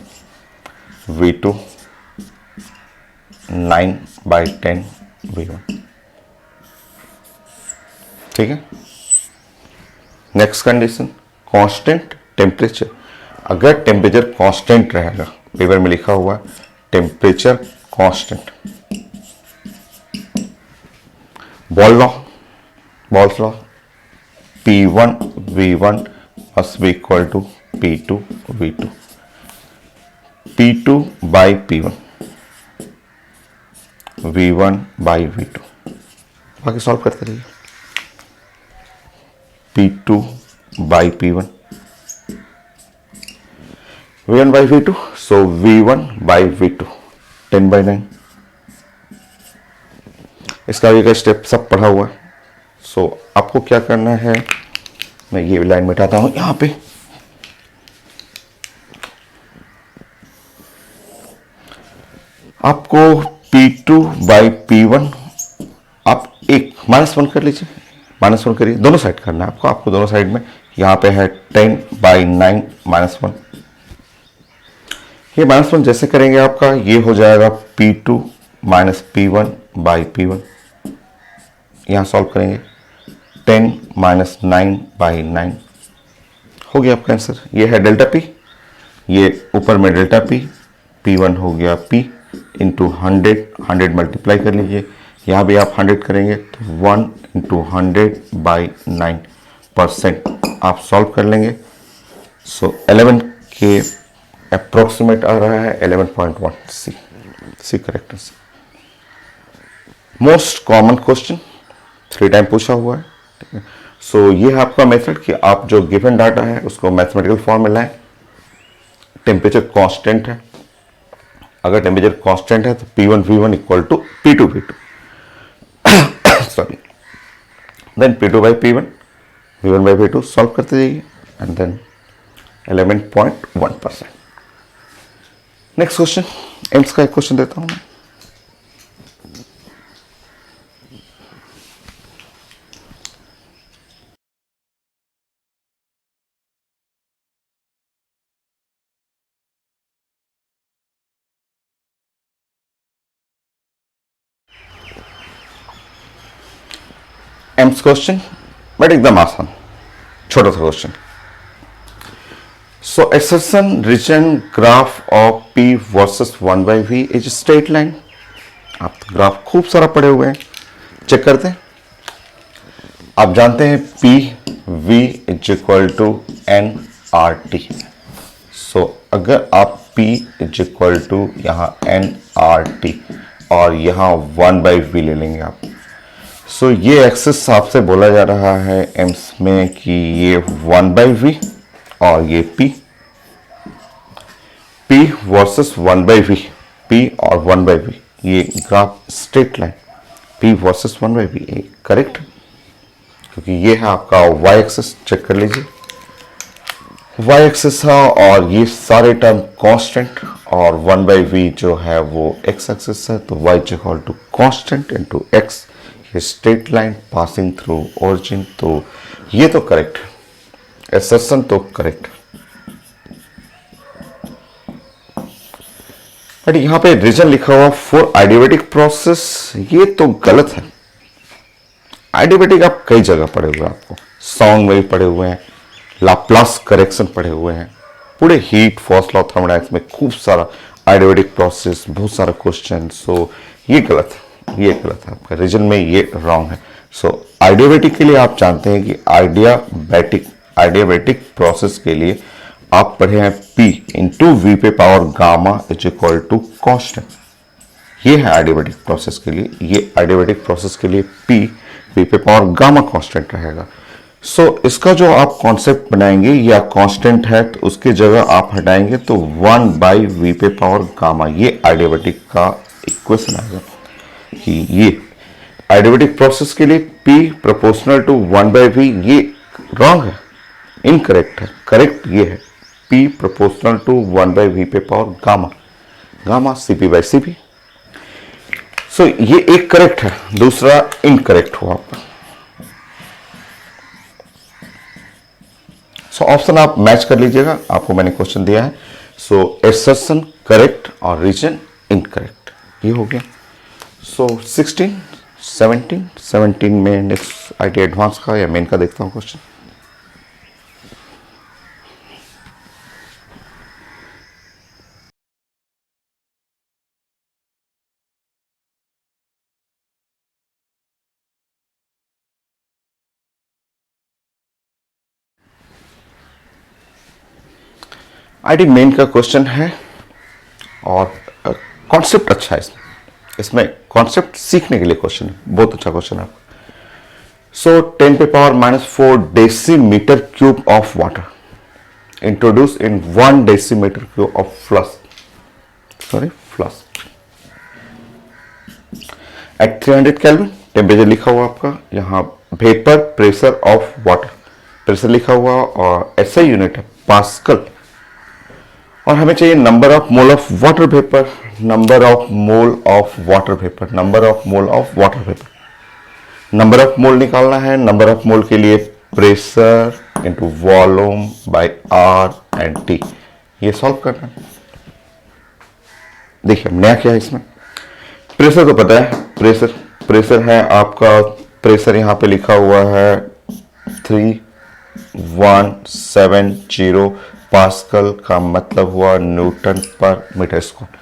V2 9/10 V1, ठीक है। Next condition, constant temperature. अगर टेम्परेचर कांस्टेंट रहेगा, पेपर में लिखा हुआ है temperature constant, balls law P1 V1 must be equal to P2 V2, P2 by P1, V1 by V2। बाकी solve करते रहिए। P2 by P1 V1 by V2, so V1 by V2 10/9। इसका आगे का स्टेप सब पढ़ा हुआ है। सो आपको क्या करना है, मैं ये लाइन मिटाता हूं यहां पे। आपको P2 बाई P1 आप एक -1 कर लीजिए, -1 करिए, दोनों साइड करना है आपको दोनों साइड में। यहां पे है 10/9 -1। ये -1 जैसे करेंगे आपका ये हो जाएगा P2 minus P1 by P1। यहां सॉल्व करेंगे 10 माइनस 9/9 हो गया आपका आंसर। ये है डेल्टा P, ये ऊपर में डेल्टा P, P1 हो गया P इंटू 100 मल्टीप्लाई कर लीजिए। यहाँ भी आप 100 करेंगे तो 1 इंटू 100/9% आप सॉल्व कर लेंगे। सो 11 के अप्रोक्सीमेट आ रहा है 11.1। C correct answer. Most common question 3 time पूछा हुआ है, ठीक है। सो ये है आपका मेथड कि आप जो गिवन डाटा है उसको मैथमेटिकल फॉर्म में लाएं। टेम्परेचर कांस्टेंट है, अगर टेम्परेचर कांस्टेंट है तो P1 V1 equal to P2 V2 sorry, then P2 by P1 V1 by V2 solve करते जाइए and then 11.1%। Next question, AIIMS का एक क्वेश्चन देता हूं मैं। एम्स क्वेश्चन बट एकदम आसान, छोटा सा question. So assertion reason graph of P versus 1/V is straight line. आप तो ग्राफ खूब सारा पढ़े हुए हैं, चेक करते हैं। आप जानते हैं P V is equal to NRT। सो अगर आप P इज इक्वल टू यहाँ NRT और यहाँ 1/V ले लेंगे आप, सो ये एक्सिस आपसे बोला जा रहा है एम्स में कि ये 1/V और ये P वर्सेस 1/V, P और 1/V, ये graph straight line P versus 1/V correct, क्योंकि ये है आपका y एक्सिस। चेक कर लीजिए, y एक्सिस है और ये सारे टर्म कांस्टेंट, और 1/V जो है वो x एक्सिस है, तो y equal to constant into x। ये straight line passing through origin, तो ये तो करेक्ट है, एसर्शन तो करेक्ट है। बट यहां पे रीजन लिखा हुआ फॉर एडियाबेटिक प्रोसेस, ये तो गलत है। एडियाबेटिक आप कई जगह पढ़े हुए हैं, आपको सॉन्ग में भी पढ़े हुए हैं, लाप्लास करेक्शन पढ़े हुए हैं, पूरे हीट फर्स्ट लॉ थर्मोडायनेमिक्स में खूब सारा एडियाबेटिक प्रोसेस, बहुत सारा क्वेश्चन। सो ये गलत है, ये गलत है, आपका रीजन में ये रॉन्ग है। सो एडियाबेटिक के लिए आप जानते हैं कि एडियाबेटिक प्रोसेस के लिए आप पढ़े हैं P इंटू V पे power gamma is equal to constant. ये है एडियाबेटिक प्रोसेस के लिए, ये एडियाबेटिक प्रोसेस के लिए P V पे पावर गामा कांस्टेंट रहेगा। सो इसका जो आप कॉन्सेप्ट बनाएंगे या कांस्टेंट है तो उसकी जगह आप हटाएंगे तो 1/V पे पावर गामा, ये एडियाबेटिक का इक्वेशन आएगा कि ये एडियाबेटिक प्रोसेस के लिए P प्रोपोर्शनल टू 1/V, ये रॉन्ग है, इनकरेक्ट है। करेक्ट ये है P प्रोपोर्शनल टू 1/V पे power gamma, gamma CP by CP। सो ये एक करेक्ट है, दूसरा इनकरेक्ट हुआ आपका। सो ऑप्शन आप मैच कर लीजिएगा, आपको मैंने क्वेश्चन दिया है। सो एसर्शन करेक्ट और रीजन इनकरेक्ट, ये हो गया। सो 16, 17 में नेक्स्ट IIT एडवांस का या मेन का देखता हूँ क्वेश्चन। IIT मेन का क्वेश्चन है और कॉन्सेप्ट अच्छा है इसमें कॉन्सेप्ट सीखने के लिए क्वेश्चन है, बहुत अच्छा क्वेश्चन है आपका। सो 10 पे power -4 decimetre cube of water, introduced in 1 decimeter cube of flask at 300 Kelvin. Temperature लिखा हुआ आपका, यहाँ vapour pressure of water, pressure लिखा हुआ और ऐसा यूनिट है पास्कल। और हमें चाहिए number of mole of water vapour, number of mole of water vapour, number of mole of water vapour. Number of mole निकालना है। नंबर ऑफ मोल के लिए pressure into volume by R and T, ये solve करना है। देखिए नया क्या है इसमें, प्रेशर तो पता है, प्रेशर है आपका, प्रेशर यहां पे लिखा हुआ है 3170 पास्कल, का मतलब हुआ न्यूटन पर मीटर स्क्वायर।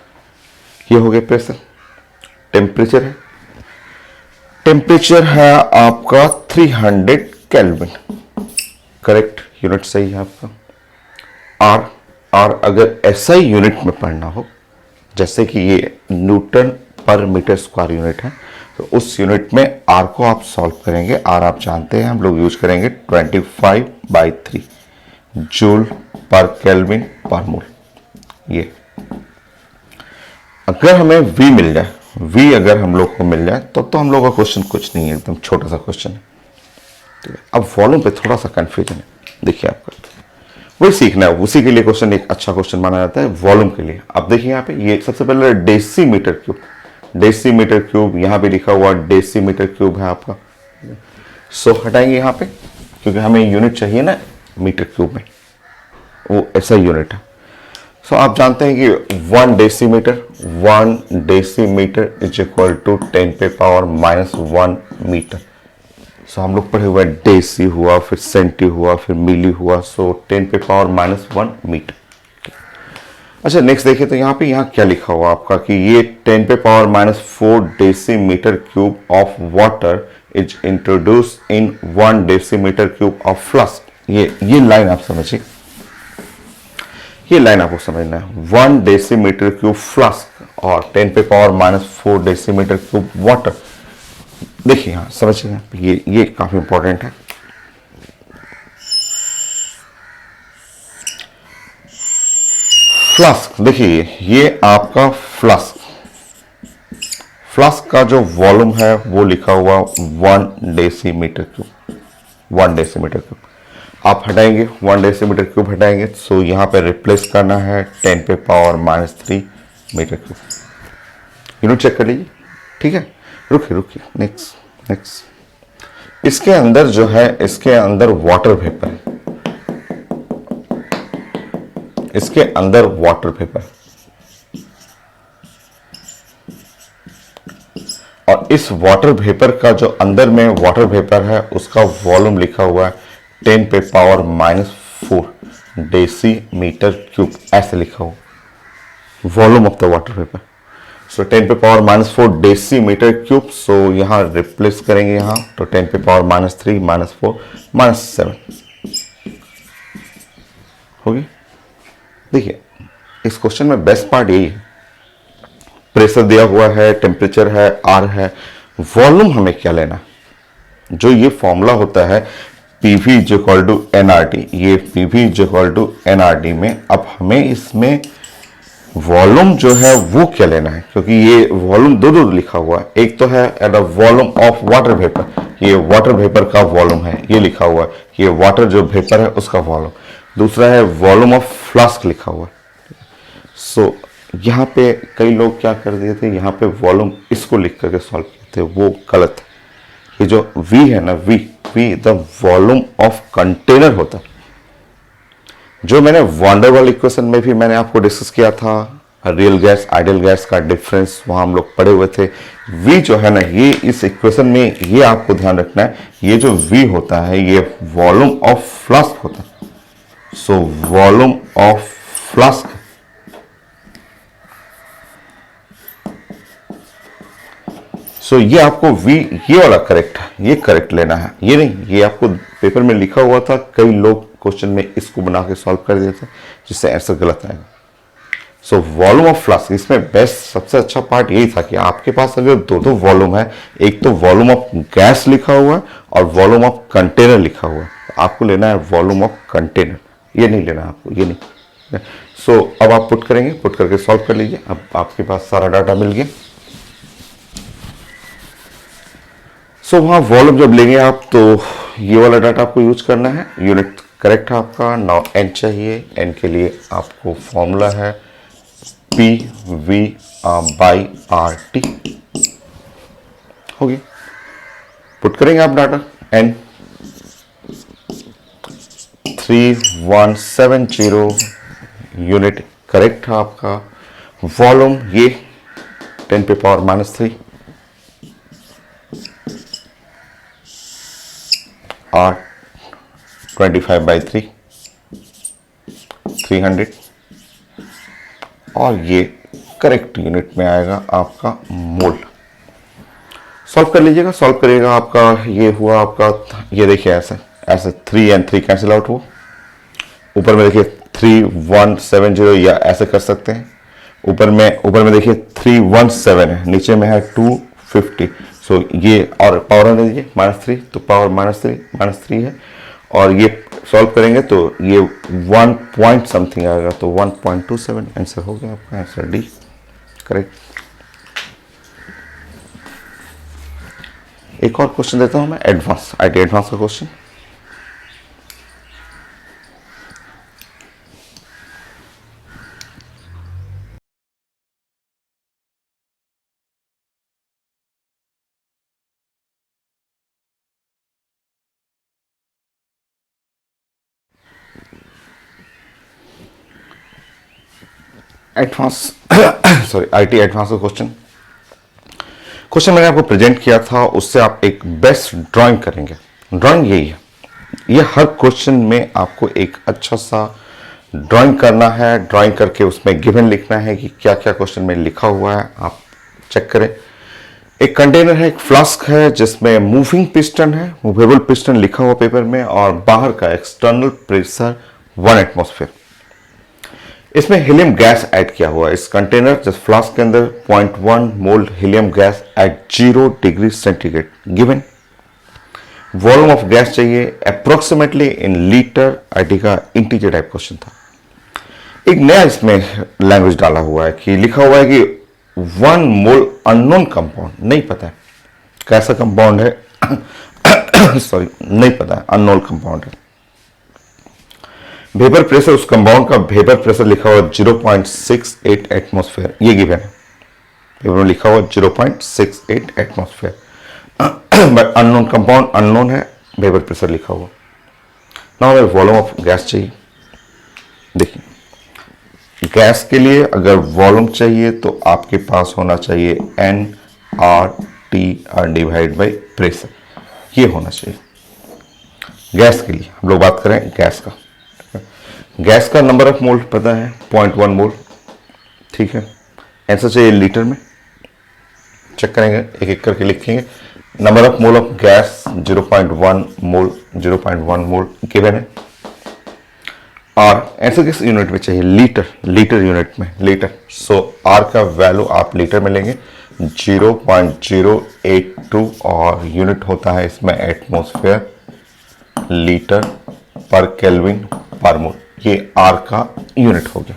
ये हो गया प्रेशर। टेम्परेचर है आपका 300 केल्विन, करेक्ट यूनिट सही है आपका। आर अगर SI यूनिट में पढ़ना हो, जैसे कि ये Newton per metre square unit है, तो उस यूनिट में आर को आप सॉल्व करेंगे। आर आप जानते हैं, हम लोग यूज करेंगे 25/3 जूल पर केल्विन पर मोल। ये अगर हमें V मिल जाए, V अगर हम लोग को मिल जाए तो हम लोग का क्वेश्चन कुछ नहीं है, एकदम छोटा सा क्वेश्चन है। अब वॉल्यूम पे थोड़ा सा कंफ्यूजन है। देखिए आपका वही सीखना है, उसी के लिए क्वेश्चन एक अच्छा क्वेश्चन माना जाता है वॉल्यूम के लिए। अब देखिए यहाँ पे, ये सबसे पहले डेसीमीटर क्यूब, डेसीमीटर क्यूब यहाँ पे लिखा हुआ डेसीमीटर क्यूब है आपका। सो हटाएंगे यहाँ पे, क्योंकि हमें यूनिट चाहिए ना मीटर क्यूब में, वो ऐसा यूनिट है। सो आप जानते हैं कि 1 decimeter is equal to 10⁻⁻1 meter. So हम लोग पढ़े हुए डेसी हुआ, फिर सेंटी हुआ, फिर मिली हुआ, सो 10⁻⁻1 मीटर। अच्छा नेक्स्ट देखिए, तो यहाँ क्या लिखा हुआ आपका कि ये 10⁻⁻4 decimeter cube of water is introduce in 1 decimetre cube of flask. ये लाइन आप समझिए, ये लाइन आपको समझना है। 1 डेसीमीटर क्यूब फ्लास्क और 10⁻⁻4 डेसीमीटर क्यूब वाटर। देखिए यहां समझिए, ये काफी इंपॉर्टेंट है। फ्लास्क, देखिए ये आपका फ्लास्क का जो वॉल्यूम है वो लिखा हुआ 1 डेसीमीटर क्यूब, 1 डेसीमीटर क्यूब। आप हटाएंगे 1 डेसीमीटर क्यूब हटाएंगे, सो यहां पे रिप्लेस करना है 10⁻³ मीटर क्यूब। यूनिट चेक कर लीजिए, ठीक है। रुकिए नेक्स्ट इसके अंदर जो है, इसके अंदर वाटर वेपर है, इसके अंदर वाटर वेपर, और इस वाटर वेपर का जो अंदर में वाटर वेपर है उसका वॉल्यूम लिखा हुआ है 10⁻⁻4 डेसीमीटर क्यूब, ऐसे लिखा हुआ volume of the water vapour. So 10⁻⁻4 decimeter cube. So यहां रिप्लेस करेंगे, यहां तो 10⁻³ -4 -7 होगी। देखिए इस क्वेश्चन में बेस्ट पार्ट यही है, प्रेशर दिया हुआ है, टेम्परेचर है, आर है, वॉल्यूम हमें क्या लेना। जो ये फॉर्मूला होता है PV = nRT, ये PV = nRT में अब हमें इसमें वॉल्यूम जो है वो क्या लेना है, क्योंकि ये वॉल्यूम दो लिखा हुआ है। एक तो है at the volume of water vapour, ये वाटर वेपर का वॉल्यूम है, ये लिखा हुआ है, ये वाटर जो वेपर है उसका वॉल्यूम। दूसरा है वॉल्यूम ऑफ फ्लास्क लिखा हुआ है। सो यहाँ पे कई लोग क्या कर दिए थे, यहाँ पे वॉल्यूम इसको लिख करके सॉल्व किए थे, वो गलत है। ये जो V है ना, V the volume of container होता है, जो मैंने वांडरवाल इक्वेशन में भी मैंने आपको डिस्कस किया था, रियल गैस आइडियल गैस का डिफरेंस वहां हम लोग पढ़े हुए थे। V जो है ना, ये इस इक्वेशन में ये आपको ध्यान रखना है, ये जो V होता है ये वॉल्यूम ऑफ फ्लास्क होता है। सो वॉल्यूम ऑफ फ्लास्क, सो ये आपको V ये वाला करेक्ट है, ये करेक्ट लेना है, ये नहीं, ये आपको पेपर में लिखा हुआ था, कई लोग क्वेश्चन में इसको बना के सॉल्व कर दिए थे, जिससे आंसर गलत आएगा। सो वॉल्यूम ऑफ फ्लास्क, इसमें बेस्ट सबसे अच्छा पार्ट यही था कि आपके पास अगर दो वॉल्यूम है, एक तो वॉल्यूम ऑफ गैस लिखा हुआ है और वॉल्यूम ऑफ कंटेनर लिखा हुआ है, तो आपको लेना है वॉल्यूम ऑफ कंटेनर। ये नहीं लेना आपको, ये नहीं। सो अब आप पुट करेंगे, पुट करके सॉल्व कर लीजिए। अब आपके पास सारा डाटा मिल गया। सो वहाँ वॉल्यूम जब लेंगे आप तो ये वाला डाटा आपको यूज करना है। यूनिट करेक्ट है आपका। नाउ एन चाहिए। एन के लिए आपको फॉर्मूला है P we by R T. होगी, पुट करेंगे आप डाटा। एन 3170 यूनिट करेक्ट है आपका। वॉल्यूम ये 10 पे पावर -3 और 25/3 300 और ये करेक्ट यूनिट में आएगा आपका मोल। सॉल्व कर लीजिएगा। सॉल्व करिएगा आपका ये हुआ आपका, ये देखिए ऐसे ऐसे 3 and 3 कैंसिल आउट हुआ। ऊपर में देखिए 3170 या ऐसे कर सकते हैं। ऊपर में देखिए 317 है, नीचे में है 250। सो ये और पावर में दीजिए -3 तो पावर -3 है। और ये सॉल्व करेंगे तो ये 1 पॉइंट समथिंग आएगा तो 1.27 आंसर हो गया आपका। Answer D correct. एक और क्वेश्चन देता हूं मैं, एडवांस आईटी एडवांस का question. Advance sorry IT advance का क्वेश्चन मैंने आपको प्रेजेंट किया था, उससे आप एक बेस्ट ड्राइंग करेंगे। ड्राइंग यही है, ये हर क्वेश्चन में आपको एक अच्छा सा ड्राइंग करना है। ड्राइंग करके उसमें गिवन लिखना है कि क्या क्या क्वेश्चन में लिखा हुआ है, आप चेक करें। एक कंटेनर है, एक फ्लास्क है जिसमें मूविंग पिस्टन है, मूवेबल पिस्टन लिखा हुआ पेपर में, और बाहर का एक्सटर्नल प्रेशर 1 एटमॉस्फेयर। इसमें हीलियम गैस ऐड किया हुआ है। इस कंटेनर जिस फ्लास्क के अंदर 0.1 mole helium gas at 0 degree centigrade given. Volume of gas चाहिए अप्रोक्सीमेटली इन लीटर। आईटी का इंटीजर टाइप क्वेश्चन था। एक नया इसमें लैंग्वेज डाला हुआ है कि लिखा हुआ है कि 1 मोल अननोन कंपाउंड, नहीं पता है कैसा कंपाउंड है सॉरी नहीं पता है, अननोन कंपाउंड है। वेपर प्रेशर, उस कंपाउंड का वेपर प्रेशर लिखा हुआ 0.68 एटमॉस्फेयर, ये गिवन है। पेपर में लिखा हुआ 0.68 atmosphere but unknown compound unknown है, वेपर प्रेशर लिखा हुआ। नाउ हमें वॉल्यूम ऑफ गैस चाहिए। देखिए गैस के लिए अगर वॉल्यूम चाहिए तो आपके पास होना चाहिए NRT डिवाइड बाई प्रेशर, ये होना चाहिए गैस के लिए। हम लोग बात करें गैस का। गैस का नंबर ऑफ मोल पता है 0.1 मोल, ठीक है। आंसर चाहिए लीटर में, चेक करेंगे एक एक करके लिखेंगे। Number of mole of gas 0.1 mole, 0.1 mole given है। और आंसर किस यूनिट में चाहिए? लीटर, लीटर यूनिट में, लीटर। सो आर का वैल्यू आप लीटर में लेंगे 0.082 और यूनिट होता है इसमें एटमॉस्फेयर लीटर पर केल्विन पर मोल। ये आर का यूनिट हो गया।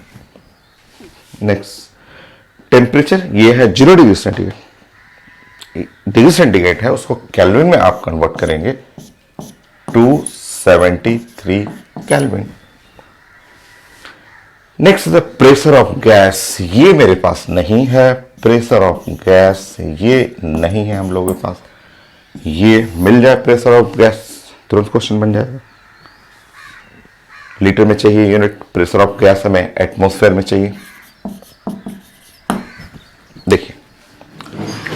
नेक्स्ट टेम्परेचर, ये है 0 डिग्री सेंटीग्रेड। डिग्री सेंटीग्रेड है, उसको केल्विन में आप कन्वर्ट करेंगे 273 kelvin. Next the pressure of gas, ये मेरे पास नहीं है। प्रेशर ऑफ गैस ये नहीं है हम लोगों के पास। ये मिल जाए प्रेशर ऑफ गैस तुरंत क्वेश्चन बन जाएगा। लीटर में चाहिए यूनिट, प्रेशर ऑफ गैस हमें एटमॉस्फेयर में चाहिए। देखिए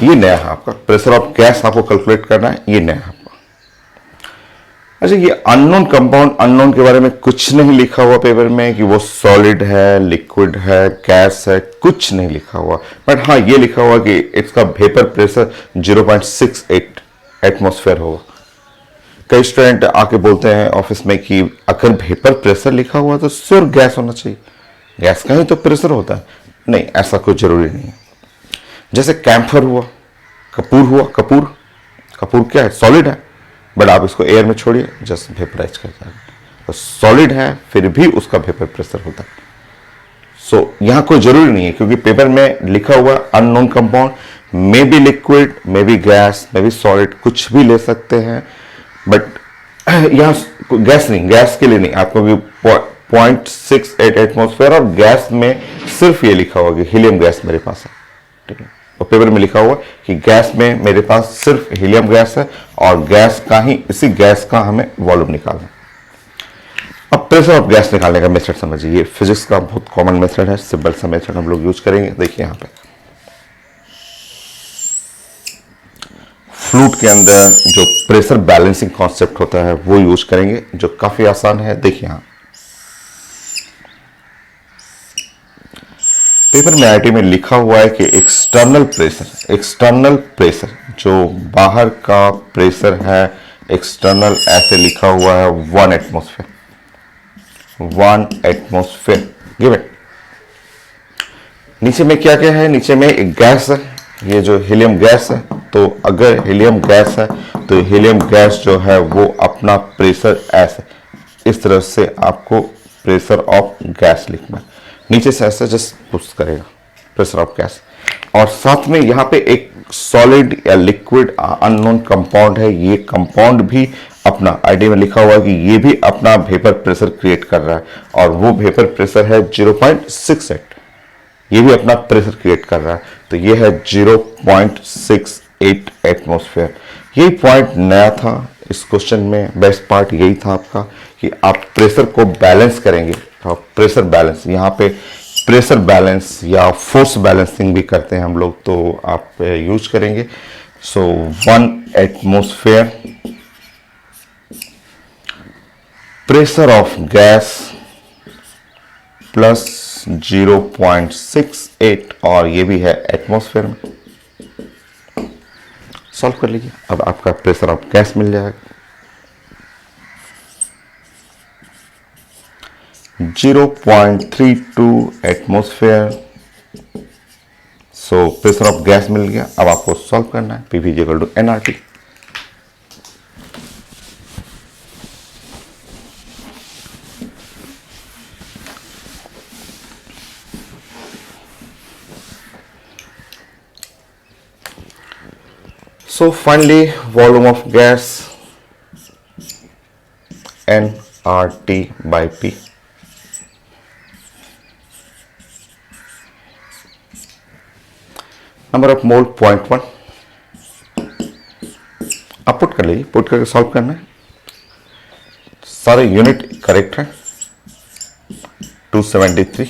ये नया है आपका, प्रेशर ऑफ गैस आपको कैलकुलेट करना है, ये नया है आपका। अच्छा ये अननोन कंपाउंड, अननोन के बारे में कुछ नहीं लिखा हुआ पेपर में कि वो सॉलिड है, लिक्विड है, गैस है, कुछ नहीं लिखा हुआ। बट हाँ ये लिखा हुआ कि इसका वेपर प्रेशर 0.68 एटमॉस्फेयर होगा। कई स्टूडेंट आके बोलते हैं ऑफिस में कि अगर वेपर प्रेशर लिखा हुआ तो सिर्फ गैस होना चाहिए, गैस का ही तो प्रेशर होता है। नहीं, ऐसा कुछ जरूरी नहीं है। जैसे कैम्फर हुआ, कपूर हुआ, कपूर क्या है? सॉलिड है, बट आप इसको एयर में छोड़िए, जस्ट वेपराइज कर जाएगा। सॉलिड है फिर भी उसका वेपर प्रेशर होता है। सो यहां कोई जरूरी नहीं है, क्योंकि पेपर में लिखा हुआ unknown compound, may be liquid, may be gas, may be solid, कुछ भी ले सकते हैं। बट यहां गैस नहीं, गैस के लिए नहीं, आपको भी 0.68 एटमॉस्फेयर और गैस में सिर्फ ये लिखा होगा कि हीलियम गैस मेरे पास है, ठीक है। और पेपर में लिखा हुआ कि गैस में मेरे पास सिर्फ हीलियम गैस है और गैस का ही, इसी गैस का हमें वॉल्यूम निकालना है। अब प्रेशर ऑफ गैस निकालने का मेथड समझिए, ये फिजिक्स का बहुत कॉमन मेथड है, सिंपल सा मेथड हम लोग यूज करेंगे। देखिए यहां पे फ्लूइड के अंदर जो प्रेशर बैलेंसिंग कॉन्सेप्ट होता है वो यूज करेंगे, जो काफी आसान है। देखिए यहां पेपर में आईटी में लिखा हुआ है कि एक्सटर्नल प्रेशर जो बाहर का प्रेशर है, एक्सटर्नल ऐसे लिखा हुआ है 1 एटमॉस्फेयर गिवन। नीचे में क्या क्या है, नीचे में एक गैस है, ये जो हीलियम गैस है। तो अगर हीलियम गैस है तो हीलियम गैस जो है वो अपना प्रेशर ऐसे, इस तरह से आपको प्रेशर ऑफ गैस लिखना है। नीचे से ऐसे जस्ट पुश करेगा प्रेशर ऑफ गैस, और साथ में यहाँ पे एक सॉलिड या लिक्विड अननोन कंपाउंड है। ये कंपाउंड भी अपना आईडी में लिखा हुआ है कि ये भी अपना वेपर प्रेशर क्रिएट कर रहा है, और वो वेपर प्रेशर है 0.68। ये भी अपना प्रेशर क्रिएट कर रहा है, तो ये है 0.68 एटमॉस्फेयर। यही पॉइंट नया था इस क्वेश्चन में, बेस्ट पार्ट यही था आपका कि आप प्रेशर को बैलेंस करेंगे। तो प्रेशर बैलेंस, यहाँ पे प्रेशर बैलेंस या फोर्स बैलेंसिंग भी करते हैं हम लोग, तो आप यूज करेंगे। सो 1 atmosphere pressure of gas plus 0.68, और ये भी है एटमॉस्फेयर में। सॉल्व कर लीजिए, अब आपका प्रेशर ऑफ गैस मिल जाएगा 0.32 atmosphere. So pressure of gas मिल गया। अब आपको सॉल्व करना है, PV equal to NRT. So finally, volume of gas nRT by P. Number of mole 0.1. आप पुट कर लीजिए, पुट करके सॉल्व करना है। सारे यूनिट करेक्ट है, 273।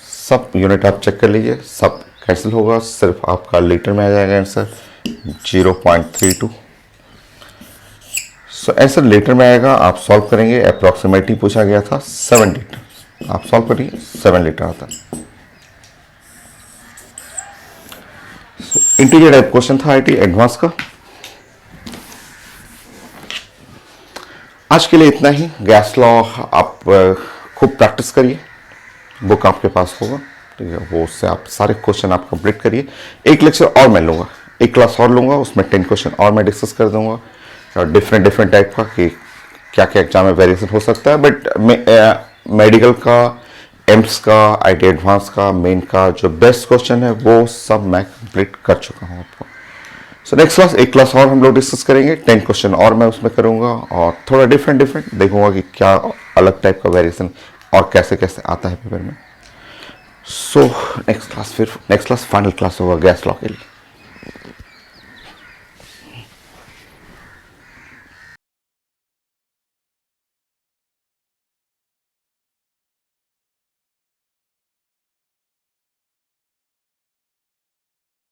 सब यूनिट आप चेक कर लीजिए, सब कैंसिल होगा, सिर्फ आपका लीटर में आ जाएगा आंसर 0.32। सो आंसर लीटर में आएगा। आप सॉल्व करेंगे, अप्रॉक्सीमेटली पूछा गया था 7 लीटर, आप सॉल्व करिए 7 लीटर आता है। इंटीजर टाइप क्वेश्चन था आईटी एडवांस का। आज के लिए इतना ही। गैस लॉ आप खूब प्रैक्टिस करिए, बुक आपके पास होगा, ठीक है, वो उससे आप सारे क्वेश्चन आप कंप्लीट करिए। एक लेक्चर और मैं लूँगा, एक क्लास और लूँगा, उसमें 10 क्वेश्चन और मैं डिस्कस कर दूँगा, और डिफरेंट टाइप का कि क्या क्या एग्जाम में वेरिएशन हो सकता है। बट मेडिकल का, एम्स का, आईटी एडवांस का, मेन का जो बेस्ट क्वेश्चन है वो सब मैं कंप्लीट कर चुका हूँ आपको। सो नेक्स्ट क्लास, एक क्लास और हम लोग डिस्कस करेंगे, 10 क्वेश्चन और मैं उसमें करूँगा, और थोड़ा डिफरेंट देखूँगा कि क्या अलग टाइप का वेरिएशन और कैसे कैसे आता है पेपर में। So next class final class होगा गैस लॉ के लिए।